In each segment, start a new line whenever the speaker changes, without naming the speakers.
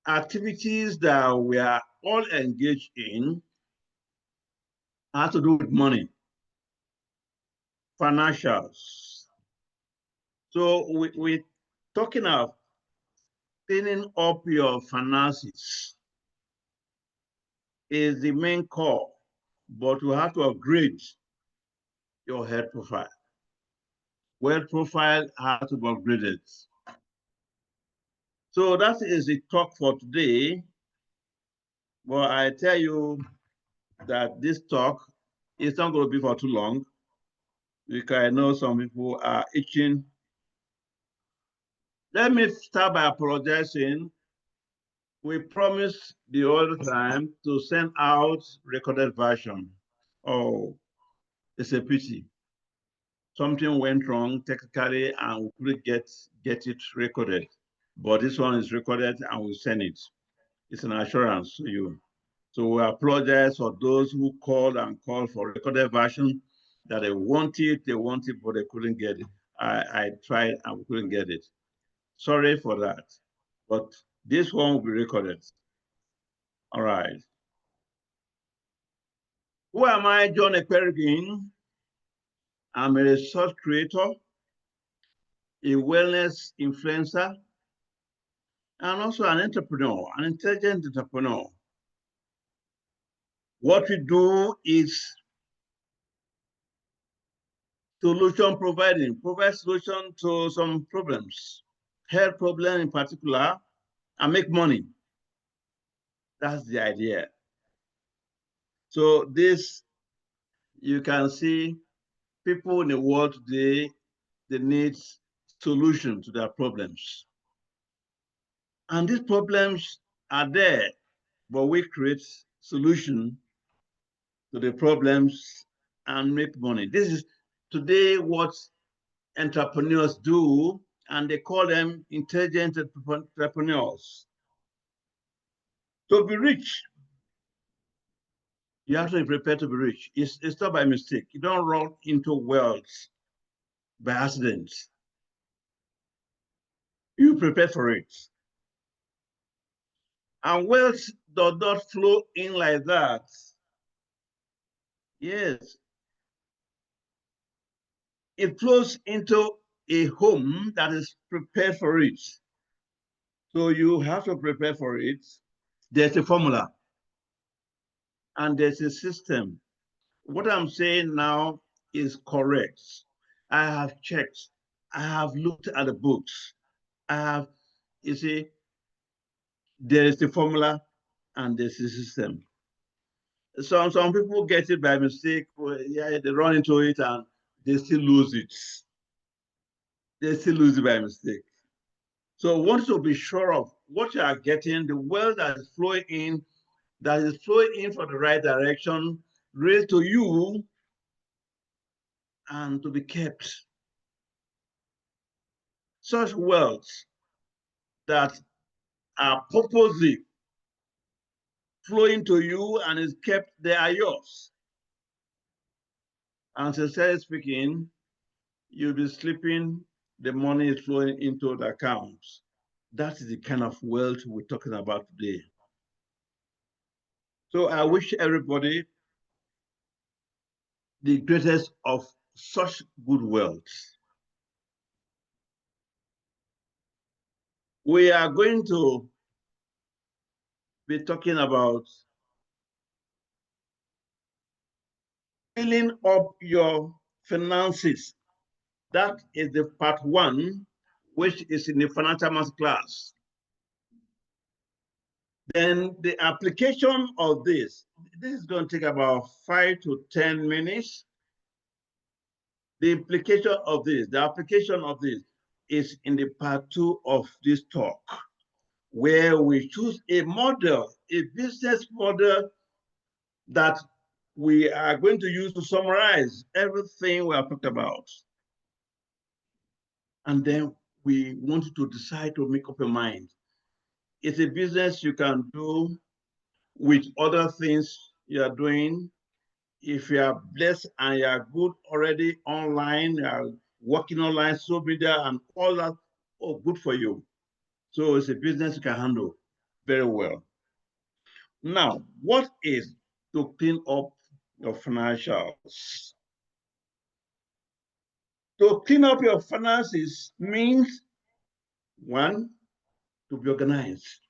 activities that we are all engaged in have to do with money, financials. So we're talking of cleaning up your finances is the main core, but you have to upgrade your health profile. Wealth profile has to be upgraded. So that is the talk for today. But I tell you that this talk is not going to be for too long, because I know some people are itching. Let me start by apologizing. We promised the other time to send out recorded version. Oh, it's a pity. Something went wrong technically and we couldn't get it recorded. But this one is recorded and we send it. It's an assurance to you. So we apologize for those who called for recorded version, that they want it, but they couldn't get it. I tried and we couldn't get it. Sorry for that. But this one will be recorded. All right. Who am I? John Ekperigin. I'm a resource creator, a wellness influencer, and also an entrepreneur, an intelligent entrepreneur. What we do is solution providing, provide solution to some problems, health problem in particular, and make money. That's the idea. So this, you can see people in the world today, they need solution to their problems. And these problems are there, but we create solution to the problems and make money. This is today what entrepreneurs do, and they call them intelligent entrepreneurs. To be rich, you have to be prepared to be rich. It's not by mistake. You don't run into wealth by accident. You prepare for it. And wealth does not flow in like that. Yes. It flows into a home that is prepared for it. So you have to prepare for it. There's a formula and there's a system. What I'm saying now is correct. I have checked. I have looked at the books. I have, you see, there is the formula and there's the system. Some people get it by mistake. Yeah, they run into it and they still lose it. They still lose it by mistake. So once to be sure of what you are getting, the wealth that is flowing in for the right direction, raised to you and to be kept. Such wealth that are purposely flowing to you and is kept, they are yours. And sincerely speaking, you'll be sleeping, the money is flowing into the accounts. That is the kind of wealth we're talking about today. So I wish everybody the greatest of such good wealth. We are going to be talking about filling up your finances. That is the part one, which is in the financial math class. Then the application of this is going to take about 5 to 10 minutes. The application of this is in the part two of this talk, where we choose a model, a business model that we are going to use to summarize everything we have talked about. And then we want you to decide to make up your mind. It's a business you can do with other things you are doing. If you are blessed and you are good already online, you are working online, social media, and all that, oh, good for you. So it's a business you can handle. very well. Now, what is to clean up your financials? To clean up your finances means, one, to be organized,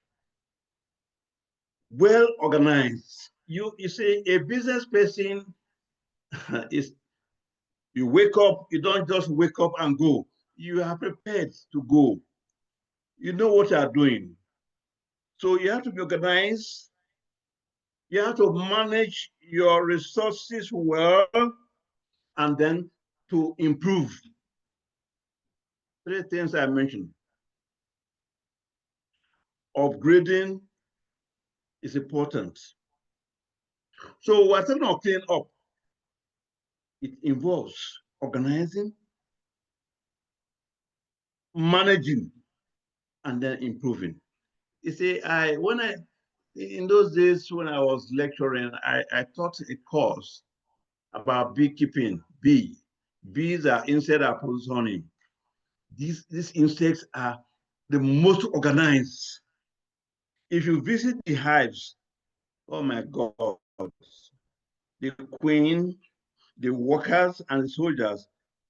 well organized. You see, a business person is, you wake up, you don't just wake up and go. You are prepared to go. You know what you are doing. So you have to be organized. You have to manage your resources well, and then to improve. Three things I mentioned. Upgrading is important. So we're talking about clean up. It involves organizing, managing, and then improving. You see, in those days when I was lecturing, I taught a course about beekeeping. Bees are insect that produce honey. These insects are the most organized. If you visit the hives, oh my God, the queen, the workers, and the soldiers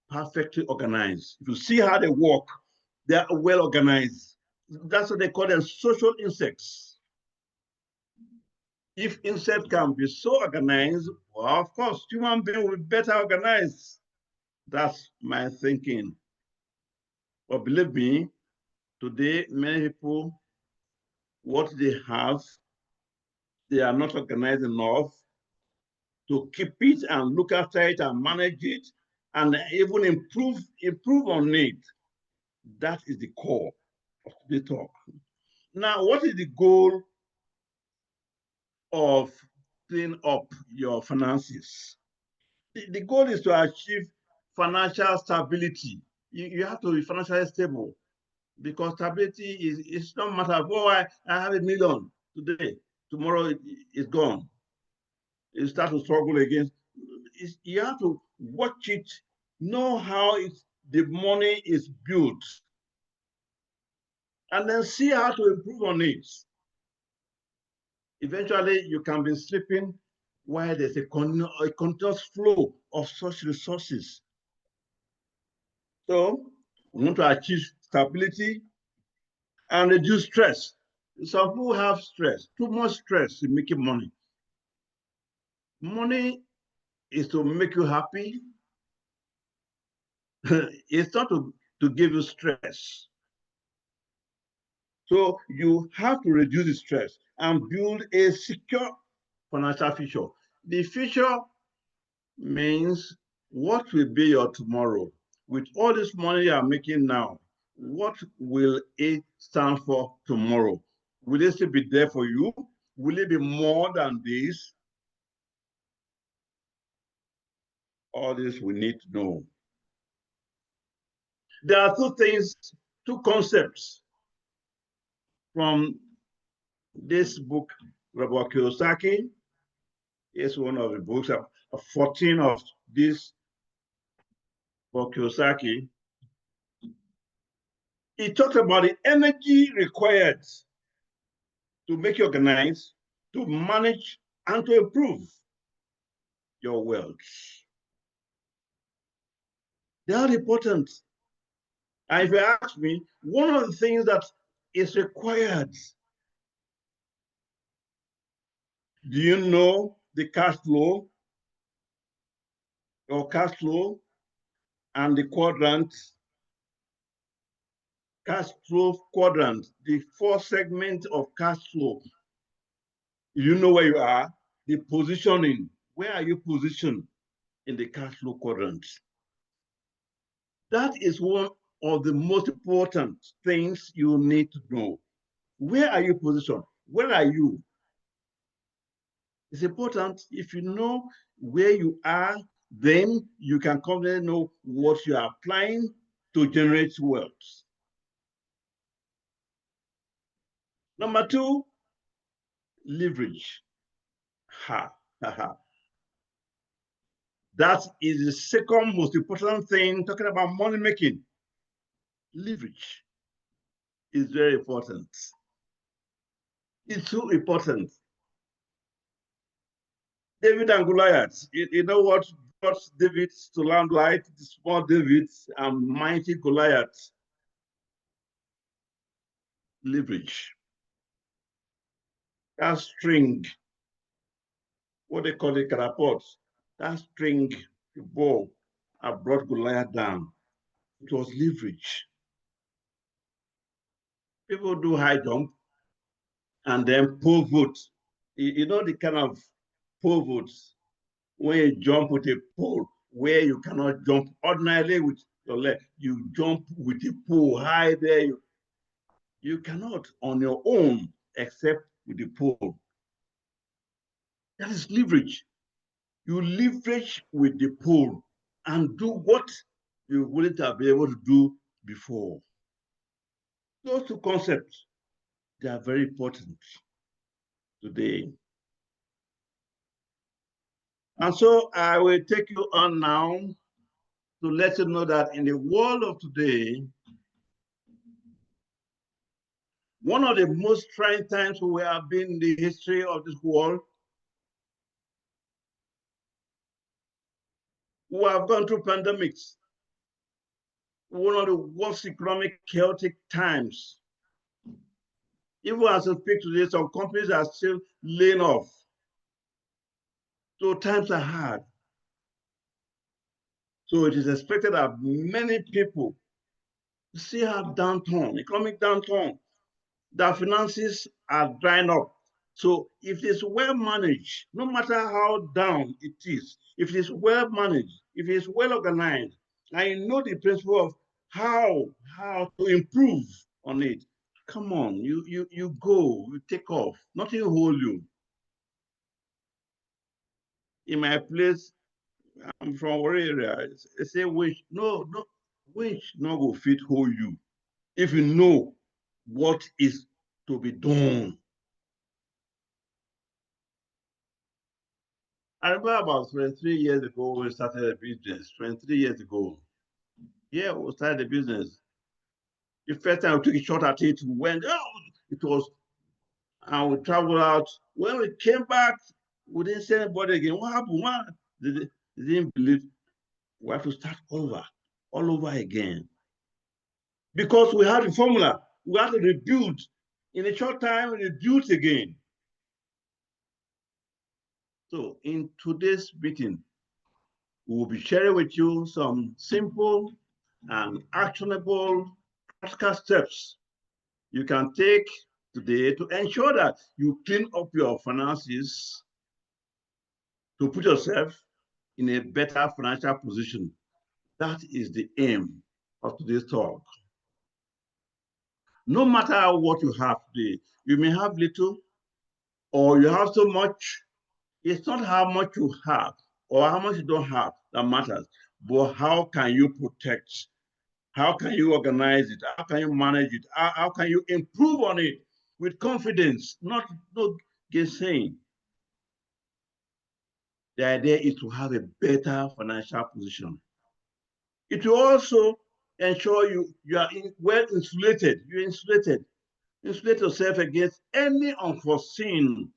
perfectly organized. If you see how they work, they are well organized. That's what they call them, social insects. If insects can be so organized, well, of course, human beings will be better organized. That's my thinking. But believe me, today, many people, what they have, they are not organized enough to keep it and look after it and manage it and even improve on it. That is the core of the talk. Now, what is the goal of cleaning up your finances? The goal is to achieve financial stability. You have to be financially stable, because stability is, it's not matter of, oh, I have 1 million today, tomorrow it's gone. You start to struggle again. You have to watch it, know how the money is built, and then see how to improve on it. Eventually, you can be sleeping while there's a continuous flow of such resources. So we want to achieve stability and reduce stress. Some people have stress, too much stress in making money. Money is to make you happy. It's not to give you stress. So you have to reduce the stress and build a secure financial future. The future means, what will be your tomorrow? With all this money you are making now, what will it stand for tomorrow? Will it still be there for you? Will it be more than this? All this we need to know. There are two concepts from this book, Robert Kiyosaki. It's one of the books, 14 of this for Kiyosaki. He talks about the energy required to make you organize, to manage, and to improve your wealth. They are important. And if you ask me, one of the things that is required, do you know the cash flow or cash flow and the quadrant? Cash flow quadrant, the 4 segments of cash flow. You know where you are, the positioning. Where are you positioned in the cash flow quadrant? That is one of the most important things you need to know. Where are you positioned? Where are you? It's important. If you know where you are, then you can confidently know what you are applying to generate wealth. Number 2, leverage. Ha, ha, ha. That is the second most important thing talking about money making. Leverage is very important. It's so important. David and Goliath, you know what brought David to limelight? The small David and mighty Goliath. Leverage. That string, what they call it, catapult, that string, the bow, I brought Goliath down. It was leverage. People do high jump and then pole vault. You know the kind of pole vaults when you jump with a pole where you cannot jump ordinarily with your leg. You jump with a pole high there. You cannot on your own except with the pole. That is leverage. You leverage with the pole and do what you wouldn't have been able to do before. Those two concepts, they are very important today. And so I will take you on now to let you know that in the world of today, one of the most trying times we have been in the history of this world, we have gone through pandemics, one of the worst economic chaotic times. Even as I speak today, some companies are still laying off. So times are hard. So it is expected that many people still have downturn, economic downturn. Their finances are drying up. So if it's well managed, no matter how down it is, if it is well managed, if it is well organized, I know the principle of how to improve on it. Come on, you go, you take off, nothing hold you. In my place, I'm from one area. They say which no which no go fit hold you if you know what is to be done. I remember about 23 years ago we started a business. 23 years ago. Yeah, we started a business. The first time we took a shot at it, we went, oh, it was, and we traveled out. When we came back, we didn't see anybody again. What happened? What? They didn't believe. We have to start all over again. Because we had the formula. We had to rebuild. In a short time, we rebuilt again. So in today's meeting, we will be sharing with you some simple and actionable practical steps you can take today to ensure that you clean up your finances to put yourself in a better financial position. That is the aim of today's talk. No matter what you have today, you may have little or you have so much. It's not how much you have or how much you don't have that matters, but how can you protect? How can you organize it? How can you manage it? How can you improve on it with confidence, not no gainsaying? The idea is to have a better financial position. It will also ensure you are well insulated. You're insulated. Insulate yourself against any unforeseen,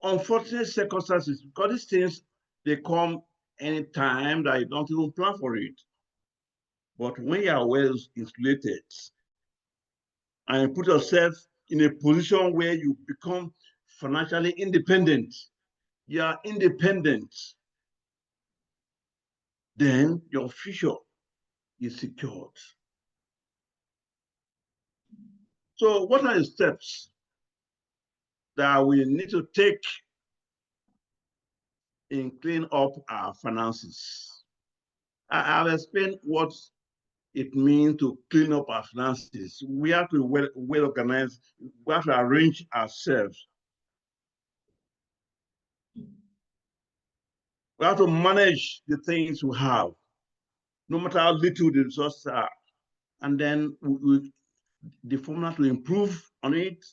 unfortunate circumstances because these things they come anytime that you don't even plan for it. But when you are well insulated and you put yourself in a position where you become financially independent, you are independent, then your future is secured. So what are the steps that we need to take in cleaning up our finances? I've explained what it means to clean up our finances. We have to well organize, we have to arrange ourselves. We have to manage the things we have, no matter how little the resources are. And then the formula to improve on it.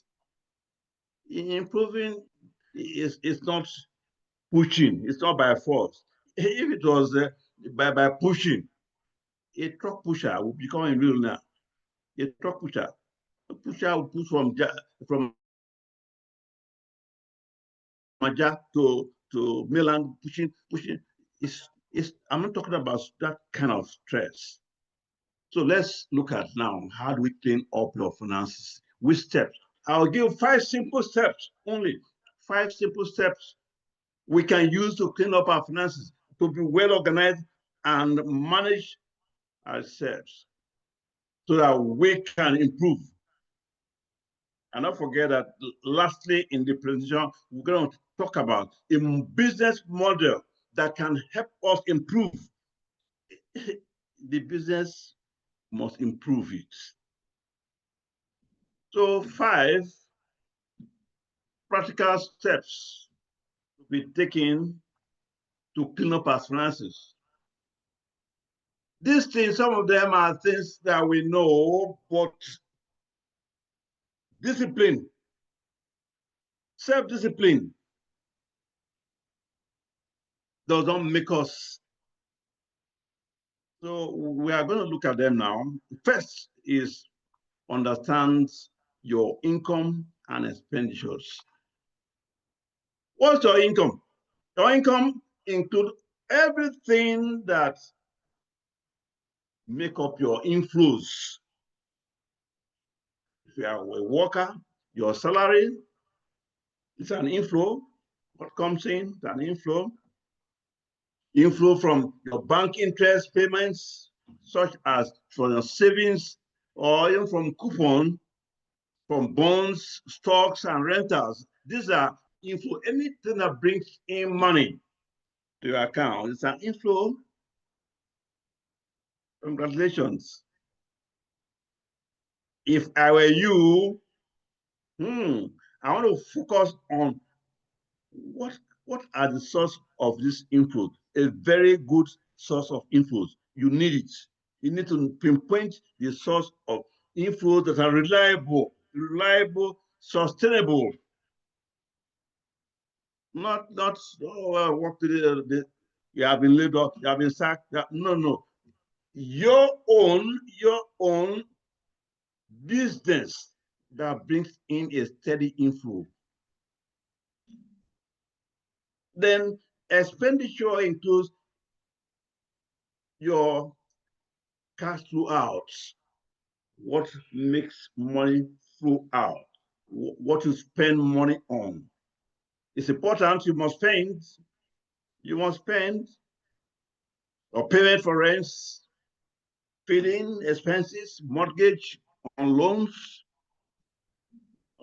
Improving is not pushing, it's not by force. If it was by pushing, a truck pusher will become a millionaire. A truck pusher will push from Maja to Milan, pushing. I'm not talking about that kind of stress. So let's look at now, how do we clean up your finances? Which steps? I'll give 5 simple steps only. 5 simple steps we can use to clean up our finances, to be well organized and manage ourselves so that we can improve. And don't forget that lastly in the presentation, we're going to talk about a business model that can help us improve. The business must improve it. So 5 practical steps to be taken to clean up our finances. These things, some of them are things that we know, but discipline, self-discipline does not make us. So we are going to look at them now. First is understand your income and expenditures. What's your income? Your income includes everything that make up your inflows. If you are a worker, your salary is an inflow. What comes in is an inflow. Inflow from your bank interest payments, such as from your savings, or even from coupon, from bonds, stocks, and rentals. These are inflow. Anything that brings in money to your account is an inflow. Congratulations. If I were you, I want to focus on what are the source of this inflow. A very good source of inflows. You need it. You need to pinpoint the source of inflows that are reliable, sustainable. Not what you have been laid off, you have been sacked. No. Your own business that brings in a steady inflow. Then expenditure includes your cash flow out. What makes money flow out? What you spend money on. It's important. You must spend. You must spend. Or payment for rents, feeding expenses, mortgage on loans,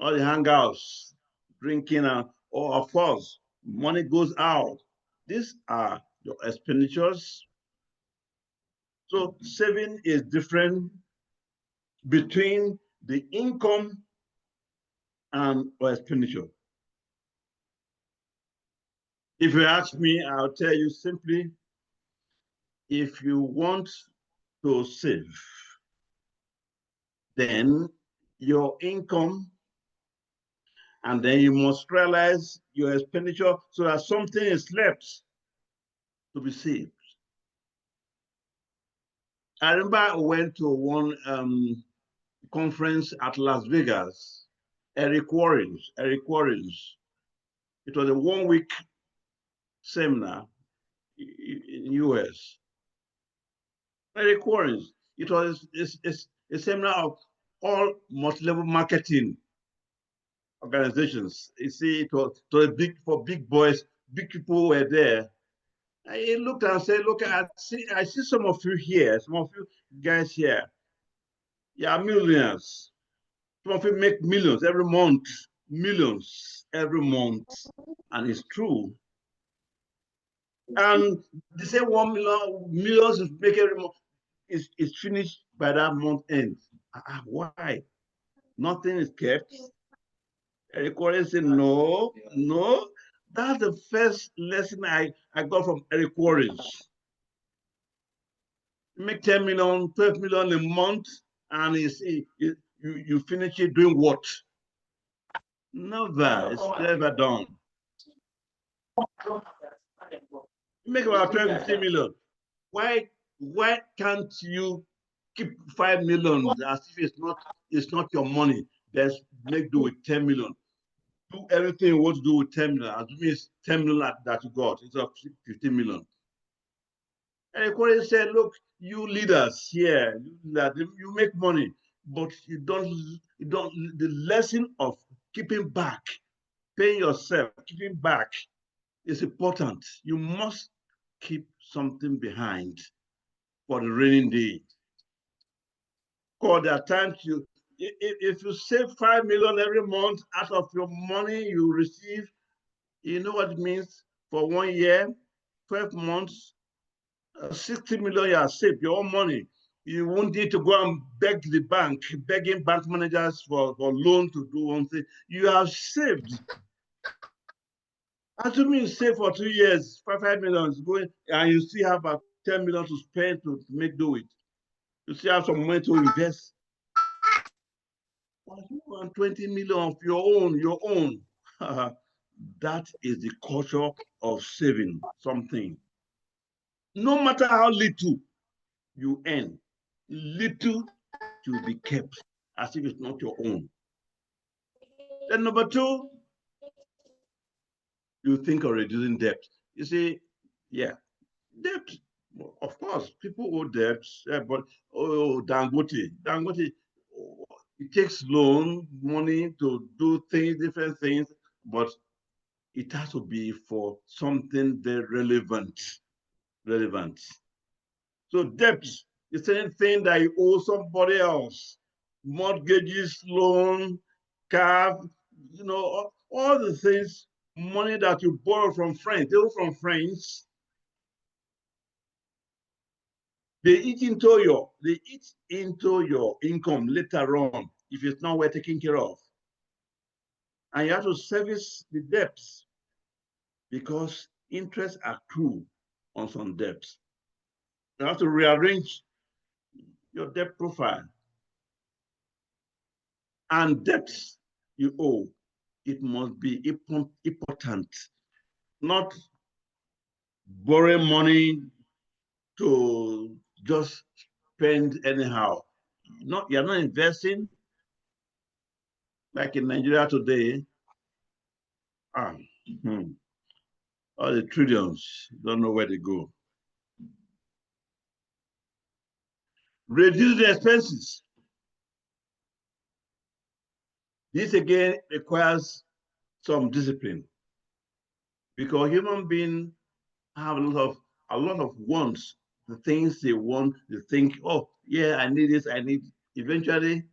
all the hangouts, drinking, or of course, money goes out. These are your expenditures. So saving is different between the income and or expenditure. If you ask me, I'll tell you simply, if you want to save, then your income, and then you must realize your expenditure so that something is left to be saved. I remember I went to one conference at Las Vegas, Eric Warren's. It was a 1-week seminar in US. Eric Warren's. It was a seminar of all multi-level marketing organizations. You see, it was big for big boys, big people were there. I looked and said, look, I see some of you here, some of you guys here. You are millionaires. Some of you make millions every month, millions every month. And it's true. And they say 1 million, millions is make every month. It's finished by that month end. Why? Nothing is kept. Eric Warren said, no. That's the first lesson I got from Eric Warren. You make 10 million, 12 million a month, and you finish it doing what? Never. It's never done. You make about 12, 15 million. Why can't you keep 5 million as if it's not your money? Let's make do with 10 million. do everything you want to do with 10 million. Assuming it's 10 million that you got, it's up 15 million. And Equality said, look, you leaders here, you make money, but you don't, the lesson of keeping back, paying yourself, keeping back is important. You must keep something behind for the rainy day. Because there are times if you save 5 million every month out of your money you receive, you know what it means for 1 year, 12 months, 60 million you have saved, your own money. You won't need to go and beg the bank, begging bank managers for loan to do one thing. You have saved. Assuming you save for 2 years, 5 million is going, and you still have about 10 million to spend to make do it. You still have some money to invest. 20 million of your own. That is the culture of saving something. No matter how little you earn, little to be kept as if it's not your own. Then number two, you think of reducing debt. You see, yeah, debt, of course, people owe debts, but Dangote, it takes loan money to do things, different things, but it has to be for something very relevant. So debt is anything that you owe somebody else, mortgages, loan, car, all the things, money that you borrow from friends, they owe from friends. They eat into your income later on if it's not well taken care of. And you have to service the debts because interest accrue on some debts. You have to rearrange your debt profile. And debts you owe, it must be important, not borrowing money to just spend anyhow. You're not investing. Like in Nigeria today, all the trillions, don't know where they go. Reduce the expenses. This again requires some discipline because human beings have a lot of wants, the things they want, they think, oh yeah, I need this, I need. Eventually,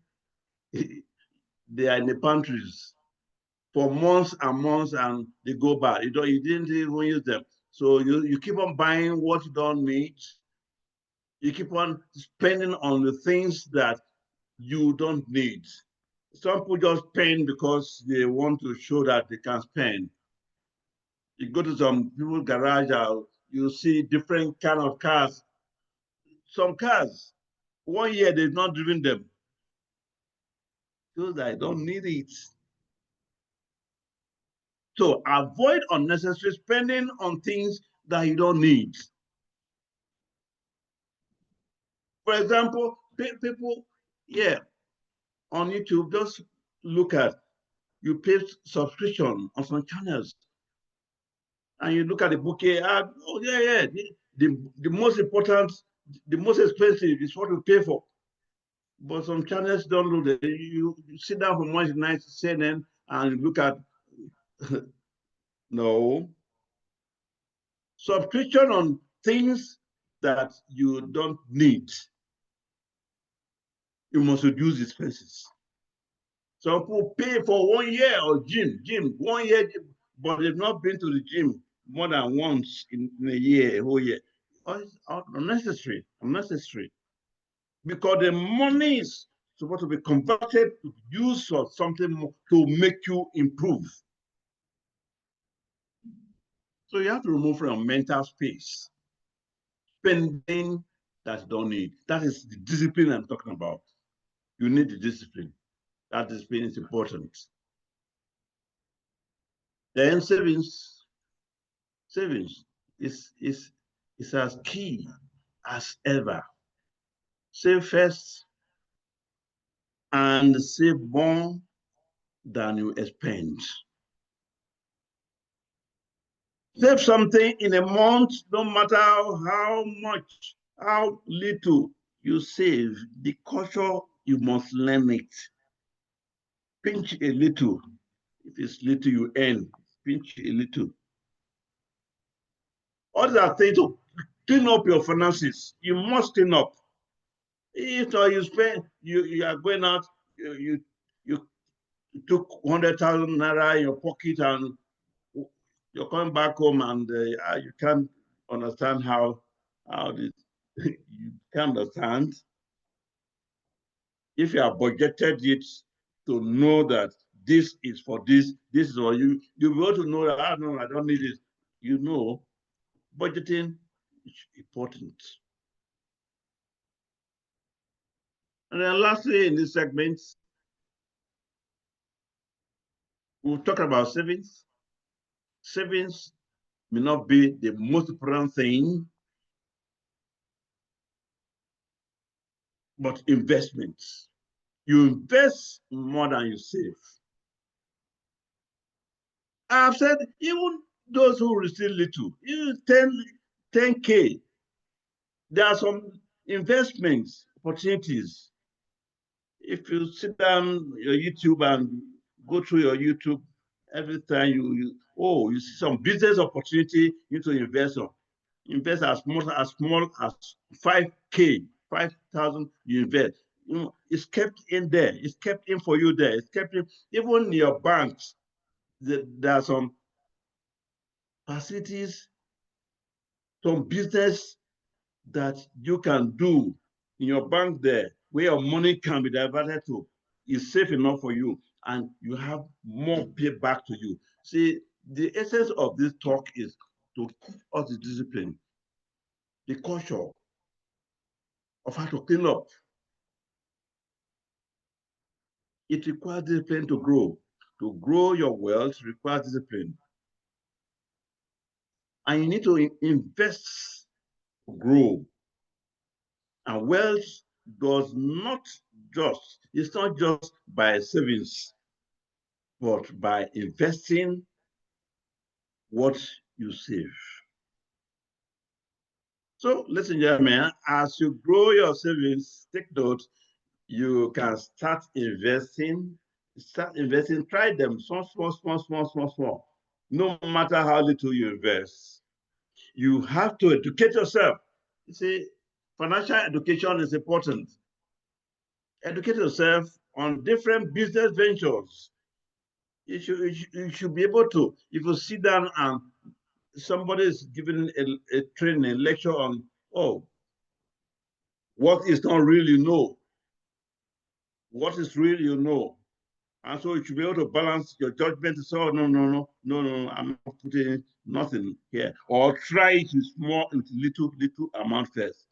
they are in the pantries for months and months, and they go bad. You didn't even use them, so you keep on buying what you don't need. You keep on spending on the things that you don't need. Some people just spend because they want to show that they can spend. You go to some people's garage, you see different kind of cars. Some cars, 1 year they've not driven them. Because I don't need it. So avoid unnecessary spending on things that you don't need. For example, people, yeah, on YouTube, just look at, you pay subscription on some channels, and you look at the bouquet, oh yeah, the most important, the most expensive is what you pay for. But some channels don't look at it. You sit down for Monday night, CNN, and look at, no. Subscription on things that you don't need. You must reduce expenses. Some people pay for 1 year of gym, 1 year, but they've not been to the gym more than once in a year, a whole year. It's unnecessary. Because the money is supposed to be converted to use for something more to make you improve. So you have to remove from your mental space spending that you don't need. That is the discipline I'm talking about. You need the discipline. That discipline is important. Then savings is as key as ever. Save first and save more than you expend. Save something in a month, no matter how much, how little you save, the culture, you must learn it. Pinch a little. If it's little you earn, pinch a little. All these are things to clean up your finances. You must clean up. If you spend, you are going out, you took 100,000 naira in your pocket and you're coming back home and you can't understand how this, you can't understand. If you have budgeted it to know that this is for this is for you, you'll be able to know that, no, I don't need it. You know, budgeting is important. And then lastly, in this segment, we'll talk about savings. Savings may not be the most important thing, but investments. You invest more than you save. I've said even those who receive little, even 10K, there are some investments opportunities. If you sit down your YouTube and go through your YouTube, every time you see some business opportunity you need to invest on. Invest as small as 5K, 5,000 you invest. It's kept in there. It's kept in for you there. It's kept in, even in your banks. There are some facilities, some business that you can do in your bank there where your money can be diverted to is safe enough for you and you have more payback to you. See, the essence of this talk is to keep us the discipline, the culture of how to clean up. It requires discipline to grow. To grow your wealth requires discipline. And you need to invest to grow. And wealth does not it's not just by savings, but by investing what you save. So, ladies and gentlemen, as you grow your savings, take note, you can start investing. Try them small. No matter how little you invest, you have to educate yourself. You see, financial education is important. Educate yourself on different business ventures. You should be able to, if you sit down and somebody is giving a training, a lecture on, what is not real, you know. What is real, you know. And so you should be able to balance your judgment and say, oh, no, I'm not putting nothing here. Or try it with little amount first.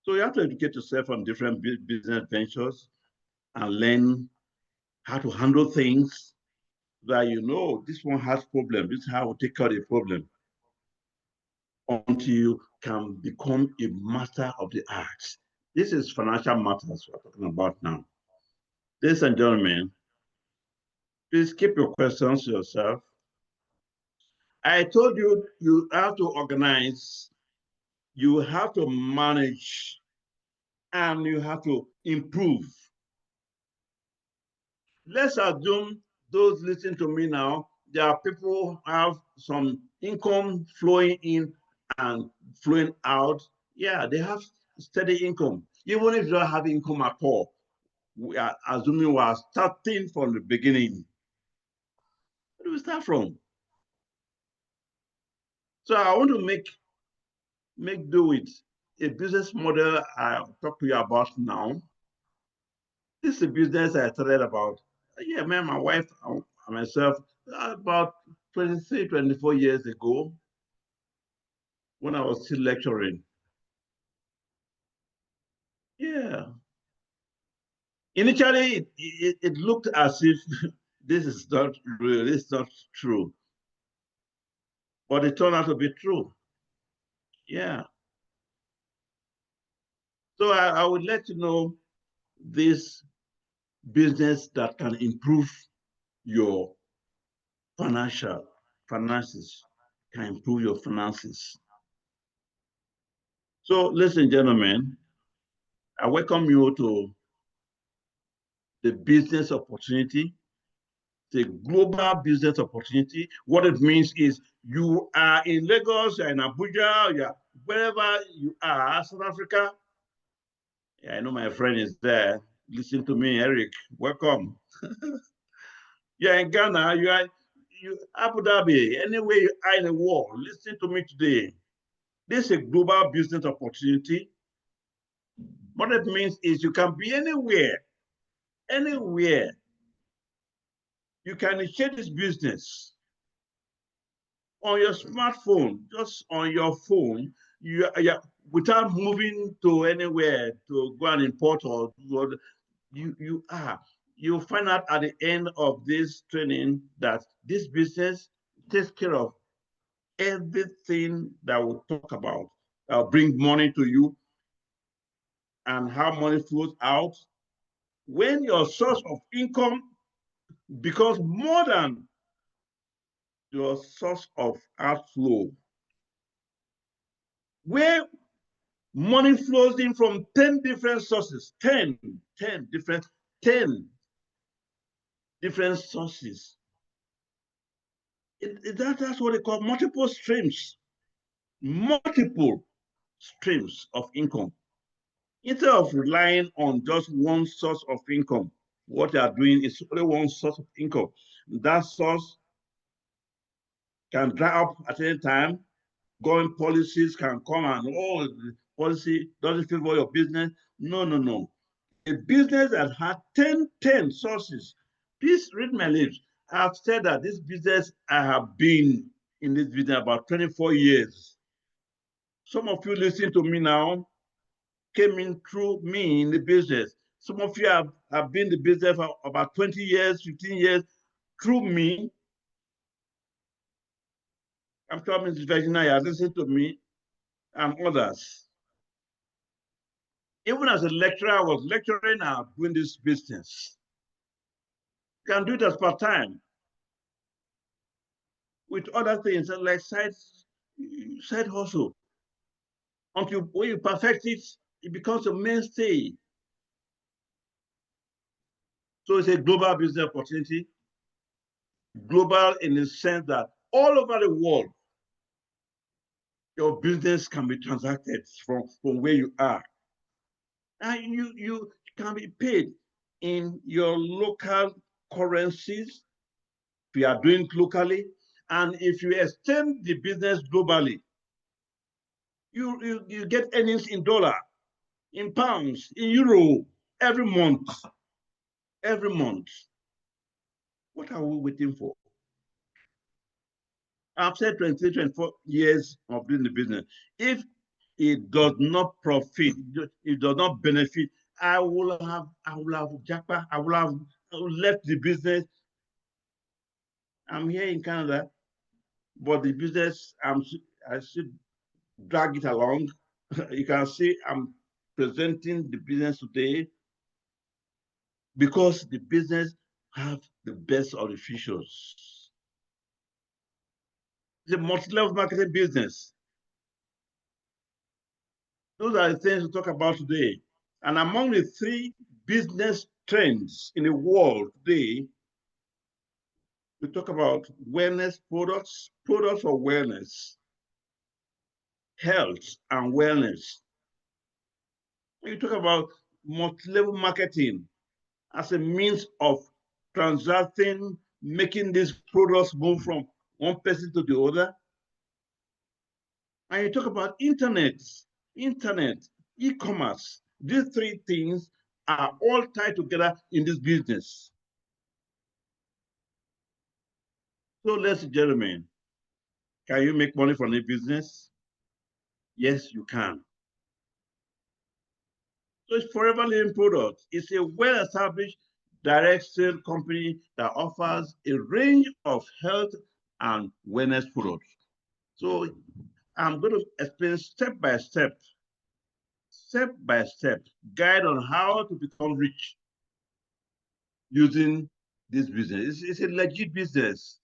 So you have to educate yourself on different business ventures and learn how to handle things that you know this one has problem. This is how we take out a problem until you can become a master of the art. This is financial matters we're talking about now. Ladies and gentlemen, please keep your questions to yourself. I told you you have to organize, you have to manage, and you have to improve. Let's assume those listening to me now, there are people who have some income flowing in and flowing out. Yeah, they have steady income. Even if you don't have income at all, we are assuming we are starting from the beginning. Where do we start from? So I want to make do with a business model I'll talk to you about now. This is a business I started about, yeah, me and my wife and myself, about 23, 24 years ago when I was still lecturing. Yeah. Initially, it looked as if this is not real, it's not true. But it turned out to be true. Yeah. So I would let you know this business that can improve your finances can improve your finances. So, ladies and gentlemen, I welcome you to the business opportunity, the global business opportunity. What it means is you are in Lagos, you're in Abuja, you're wherever you are, South Africa. Yeah, I know my friend is there. Listen to me, Eric. Welcome. You're in Ghana, you Abu Dhabi, anywhere you are in the world, listen to me today. This is a global business opportunity. What it means is you can be anywhere, anywhere. You can initiate this business on your smartphone, just on your phone, without moving to anywhere to go and import or you'll find out at the end of this training that this business takes care of everything that we'll talk about. Bring money to you and how money flows out. When your source of income becomes more than your source of outflow, where money flows in from 10 different sources, 10 sources. That's what they call multiple streams of income. Instead of relying on just one source of income, what they are doing is only one source of income. That source can dry up at any time. Government policies can come and, oh, the policy doesn't favor your business. No. A business that had 10 sources. Please read my lips. I've said that this business, I have been in this business about 24 years. Some of you listening to me now came in through me in the business. Some of you have been in the business for about 20 years, 15 years through me. I'm sure Mrs. Virginia has listened to me and others. Even as a lecturer, I was lecturing and doing this business. You can do it as part-time with other things like side hustle. Until when you perfect it, it becomes a mainstay. So it's a global business opportunity. Global in the sense that all over the world, your business can be transacted from where you are. And you can be paid in your local currencies if you are doing it locally. And if you extend the business globally, you get earnings in dollar, in pounds, in euro every month. Every month. What are we waiting for? I've said 23, 24 years of doing the business. If it does not profit, it does not benefit, I will have jackpot, I will have left the business. I'm here in Canada, but the business, I should drag it along. You can see I'm presenting the business today because the business have the best of the features. It's a multi-level marketing business. Those are the things we talk about today. And among the 3 business trends in the world today, we talk about wellness products, products for wellness, health and wellness. You talk about multi-level marketing as a means of transacting, making these products move from one person to the other. And you talk about internet, e-commerce. These 3 things are all tied together in this business. So, ladies and gentlemen, can you make money from a business? Yes, you can. So it's Forever Living Products. It's a well-established direct sale company that offers a range of health and wellness products. So I'm going to explain step by step guide on how to become rich using this business. It's a legit business.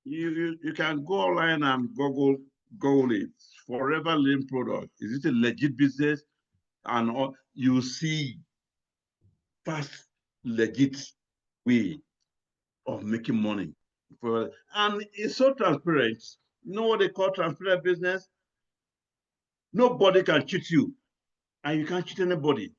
You can go online and Google it. Forever Living product. Is it a legit business? And you see fast, legit way of making money. And it's so transparent. You know what they call transparent business? Nobody can cheat you, and you can't cheat anybody.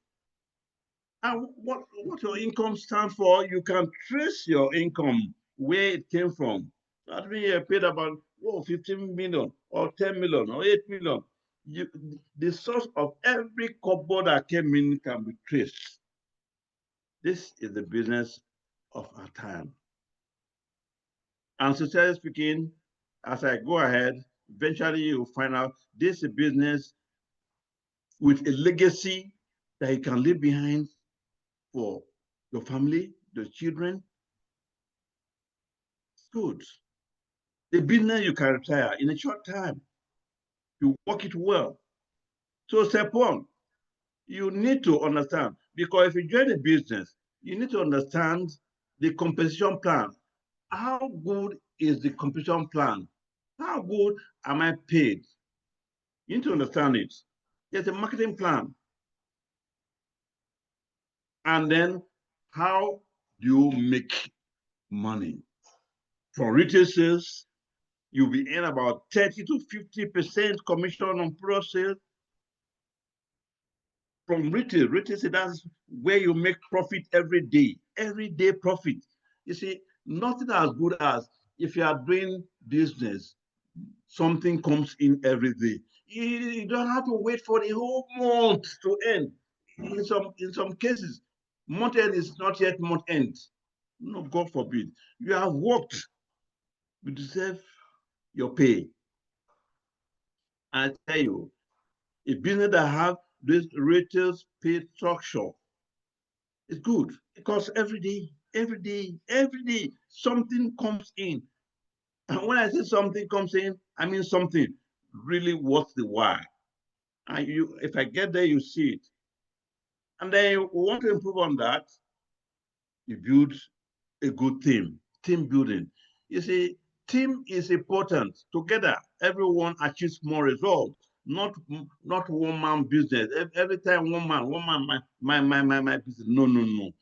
And what your income stands for, you can trace your income, where it came from. That means you paid about 15 million or 10 million or 8 million. You, the source of every kobo that came in can be traced. This is the business of our time. And sincerely speaking, as I go ahead, eventually you'll find out this is a business with a legacy that you can leave behind for your family, the children. It's good. The business you can retire in a short time. You work it well. So step one, you need to understand, because if you join a business, you need to understand the compensation plan. How good is the compensation plan? How good am I paid? You need to understand it. There's a marketing plan. And then how do you make money? From retail sales, you'll be in about 30 to 50% commission on pro sales. From retail sales, that's where you make profit every day profit. You see, nothing as good as if you are doing business, something comes in every day. You don't have to wait for the whole month to end. In some cases, month end is not yet month end. No, God forbid. You have worked, you deserve your pay. I tell you, a business that have this retail pay structure is good, because every day, something comes in. And when I say something comes in, I mean something really worth the while. And if I get there, you see it. And then you want to improve on that, you build a good team building. You see, team is important. Together, everyone achieves more results. Not one man business. Every time one man, my business. No, no, no.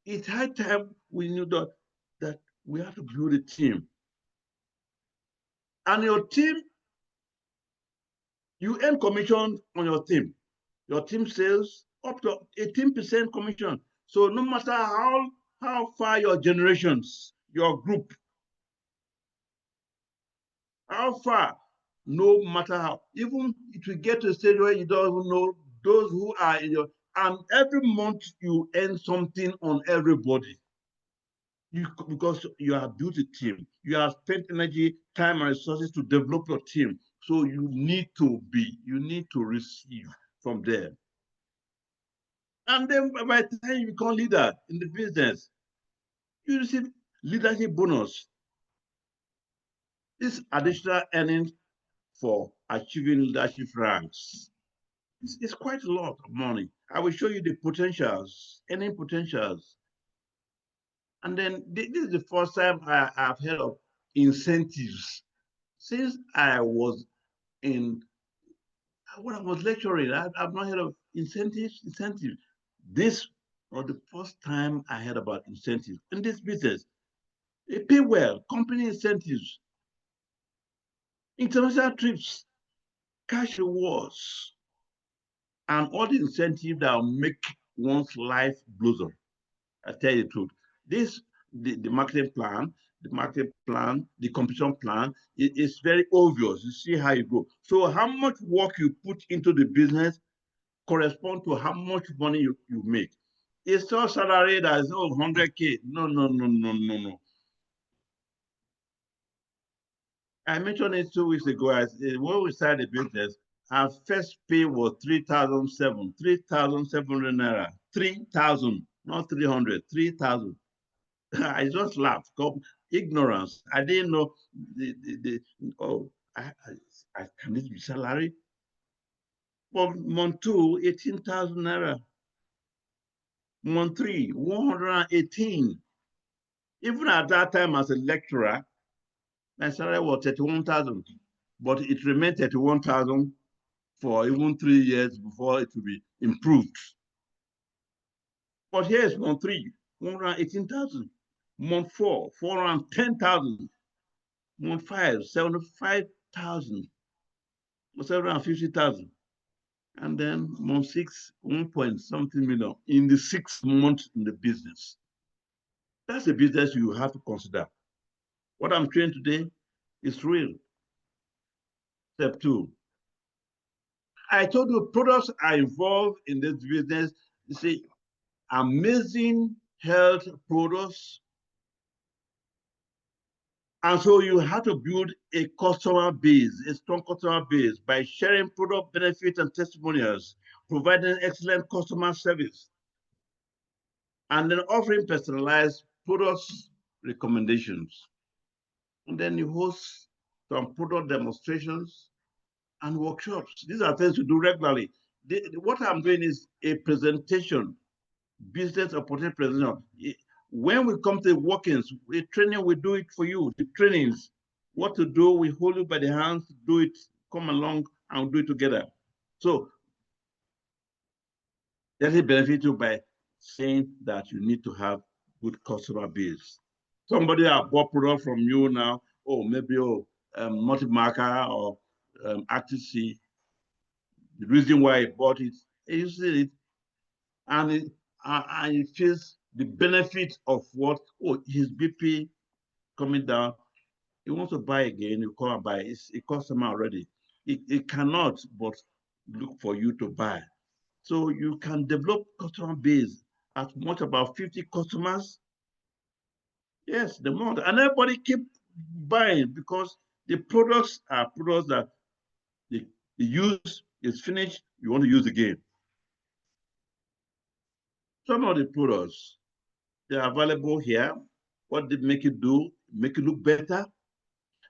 It's high time we knew that we have to build a team. And your team, you earn commission on your team. Your team sales up to 18% commission. So no matter how far your generations, your group, how far, no matter how, even it will get to a stage where you don't even know those who are in your, and every month you earn something on everybody. Because you have built a team, you have spent energy, time, and resources to develop your team. So you need to receive from them. And then by the time you become leader in the business, you receive leadership bonus. This additional earnings for achieving leadership ranks. It's quite a lot of money. I will show you the potentials, earning potentials. And then this is the first time I've heard of incentives. Since I was in, when I was lecturing, I've not heard of incentives. This was the first time I heard about incentives in this business. They pay well, company incentives, international trips, cash rewards, and all the incentives that will make one's life blossom. I tell you the truth. This the marketing plan, the competition plan is very obvious. You see how you go. So how much work you put into the business correspond to how much money you make. It's not salary that is 100K. No, no, no, no, no, no. I mentioned it 2 weeks ago. When we started the business, our first pay was 3,700 naira. 3,000, not 300, 3,000. I just laughed. Ignorance. I didn't know can this be salary? For month two, 18,000 naira. Month three, 118. Even at that time as a lecturer, My salary was 31,000, but it remained 31,000 for even 3 years before it will be improved. But here is month 3, 118,000. Month 4, 410,000. Month 5, 75,000. 750,000. And then month 6, 1 point something million in the 6th month in the business. That's a business you have to consider. What I'm saying today is real. Step 2. I told you products are involved in this business. You see, amazing health products. And so you have to build a customer base, a strong customer base by sharing product benefits and testimonials, providing excellent customer service, and then offering personalized products recommendations. And then you host some product demonstrations and workshops. These are things you do regularly. What I'm doing is a presentation, business opportunity presentation. When we come to the workings, the training, we do it for you. The trainings, what to do, we hold you by the hands, do it, come along and do it together. So that will benefit you by saying that you need to have good customer base. Somebody has bought product from you now, maybe multi-marker or Active-C. The reason why he bought it, he see it, and he feels the benefit of what, his BP coming down. He wants to buy again, you come and buy. It's a customer already. It cannot but look for you to buy. So you can develop customer base at much about 50 customers. Yes, the more, and everybody keep buying because the products are products that the use is finished, you want to use again. Some of the products, they are available here. What they make you do, make you look better,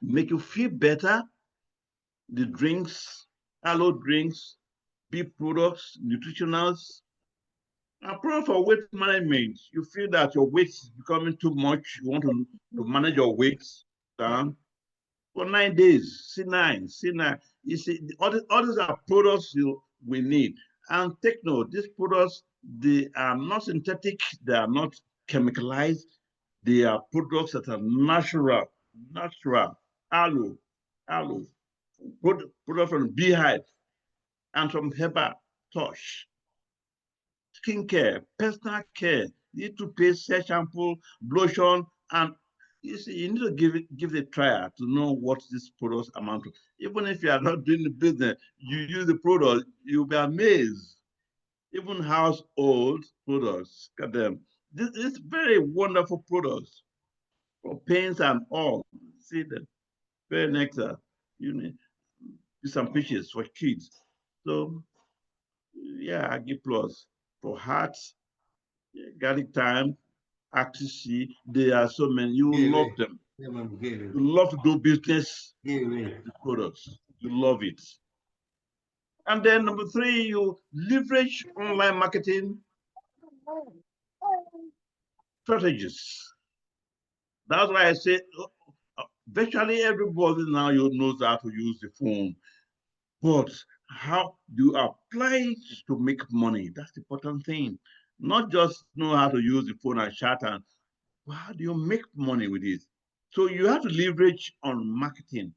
make you feel better. The drinks, aloe drinks, beef products, nutritionals, and product for weight management. You feel that your weight is becoming too much. You want to manage your weight down for 9 days. C9. You see, all these are products we need. And take note, these products, they are not synthetic, they are not chemicalized, they are products that are natural, aloe, product from beehive, and from herbal touch. Skincare, personal care, you need to pay hair shampoo, lotion, and you need to give it a try to know what these products amount to. Even if you are not doing the business, you use the product, you'll be amazed. Even household products, look at them. This is very wonderful products for paints and all. See them, very nectar. You need some pictures for kids. So yeah, I give plus for hearts, garlic thyme, Active-C. There are so many. You love them. You love to do business with products. You love it. And then number 3, you leverage online marketing strategies. That's why I say virtually everybody now knows how to use the phone. But how do you apply it to make money? That's the important thing. Not just know how to use the phone and chat, and how do you make money with it? So you have to leverage on marketing.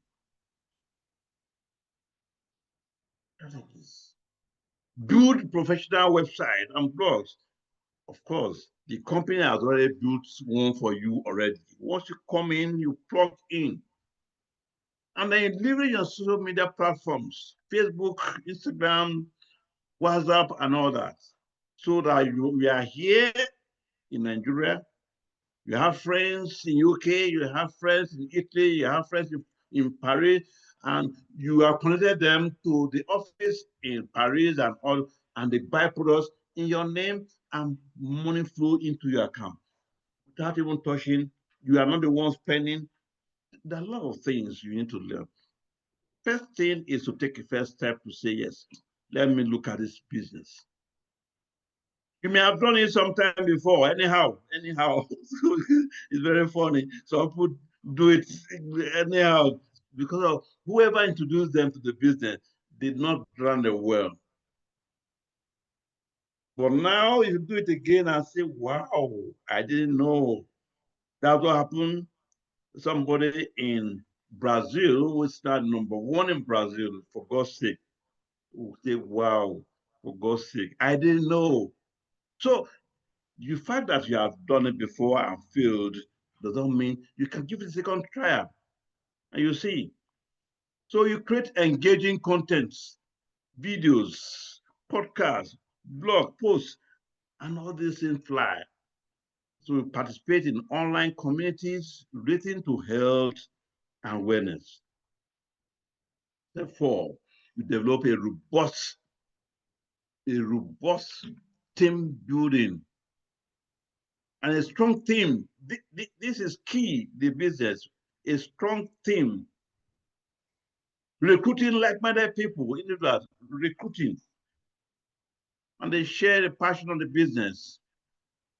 Build professional website and blogs. Of course, the company has already built one for you already. Once you come in, you plug in. And then you leverage your social media platforms, Facebook, Instagram, WhatsApp, and all that. So that we are here in Nigeria. You have friends in UK, you have friends in Italy, you have friends in Paris, and you have connected them to the office in Paris and all, and they buy products in your name, and money flow into your account without even touching. You are not the one spending. There are a lot of things you need to learn. First thing is to take a first step to say, yes, let me look at this business. You may have done it sometime before, anyhow. It's very funny. Some people do it anyhow because of whoever introduced them to the business did not run the well. But now you do it again and say, wow, I didn't know. That's what happened. Somebody in Brazil who started #1 in Brazil, for God's sake, will say, wow, for God's sake, I didn't know. So the fact that you have done it before and failed doesn't mean you can give it a second trial. And you see. So you create engaging contents, videos, podcasts, blog posts, and all these things fly. So we participate in online communities relating to health and wellness. Therefore, you develop a robust team building and a strong team. This is key, the business, a strong team. Recruiting like-minded people, individuals, recruiting, and they share the passion of the business,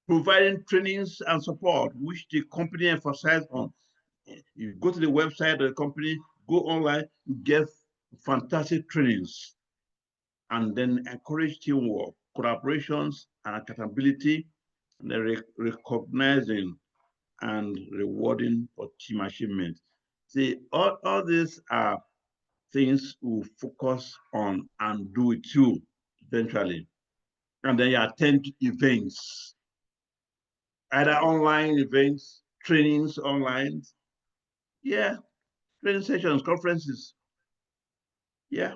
providing trainings and support, which the company emphasizes on. You go to the website of the company, go online, you get fantastic trainings, and then encourage teamwork, collaborations, and accountability, and recognizing and rewarding for team achievement. See, all these are things we focus on and do with you eventually. And then you attend events, either online events, trainings online. Yeah, training sessions, conferences. Yeah,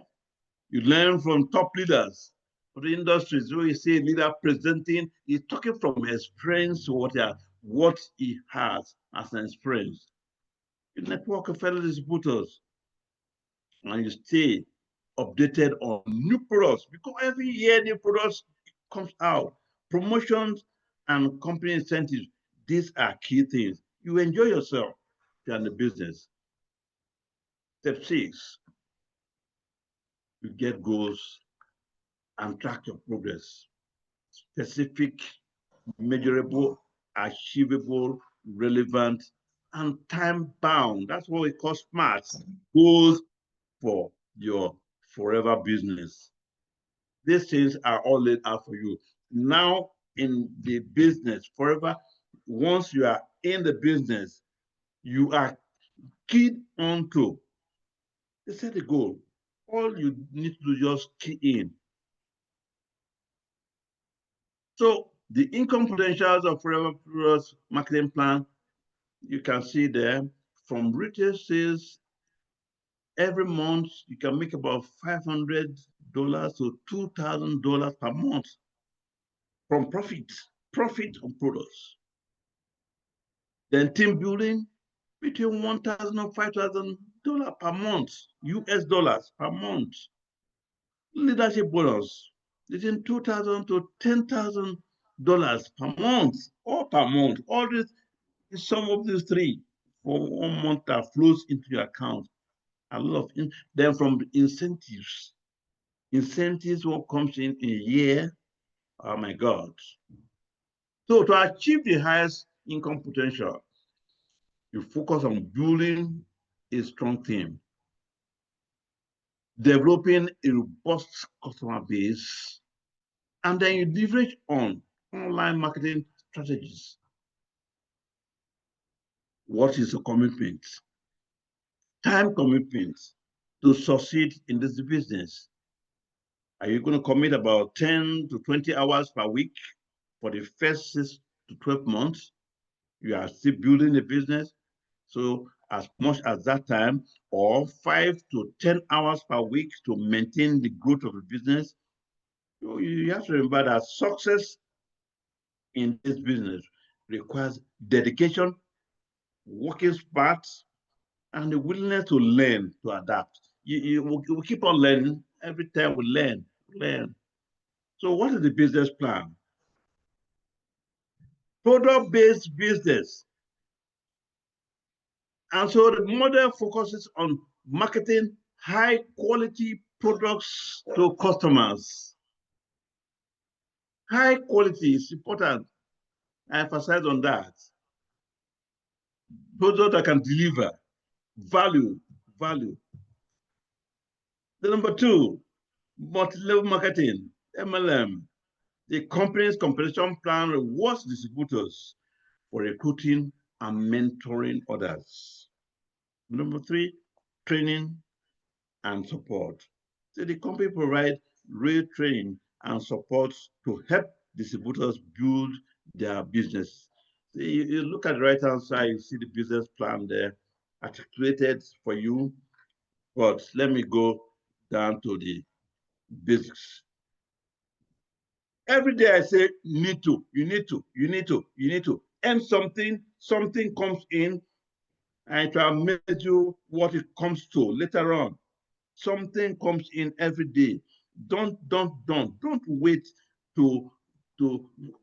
you learn from top leaders of the industries. Where you see a leader presenting, he's talking from experience to what he has as an experience. You network with fellow distributors and you stay updated on new products because every year new products comes out. Promotions and company incentives, these are key things. You enjoy yourself if you're in the business. Step 6, you get goals and track your progress. Specific, measurable, achievable, relevant, and time bound. That's what we call SMART goals for your forever business. These things are all laid out for you. Now, in the business, forever, once you are in the business, you are keyed onto. They set a goal. All you need to do is just key in. So the income potentials of Forever Plus marketing plan, you can see there from retail sales every month, you can make about $500 to $2,000 per month from profit on products. Then team building between $1,000 and $5,000 per month, US dollars per month. Leadership bonus between $2,000 to $10,000 per month, or per month. All this is some of these three for 1 month that flows into your account. A lot of then from incentives. Incentives what comes in a year. Oh my God. So to achieve the highest income potential, you focus on building a strong team, developing a robust customer base, and then you leverage on online marketing strategies. What is your commitment? Time commitment to succeed in this business. Are you going to commit about 10 to 20 hours per week for the first 6 to 12 months? You are still building the business. So as much as that time, or 5 to 10 hours per week to maintain the growth of the business. You have to remember that success in this business requires dedication, working smart, and the willingness to learn, to adapt. We keep on learning. Every time we learn. So what is the business plan? Product-based business. And so the model focuses on marketing high quality products to customers. High quality is important. I emphasize on that. product that can deliver value. The number two, multi-level marketing, MLM. The company's compensation plan rewards distributors for recruiting and mentoring others. Number three, training and support. So the company provides real training and support to help distributors build their business. So you look at the right-hand side, you see the business plan there articulated for you. But let me go down to the basics. Every day I say, you need to. And something comes in, and it will measure you what it comes to later on. Something comes in every day. Don't wait to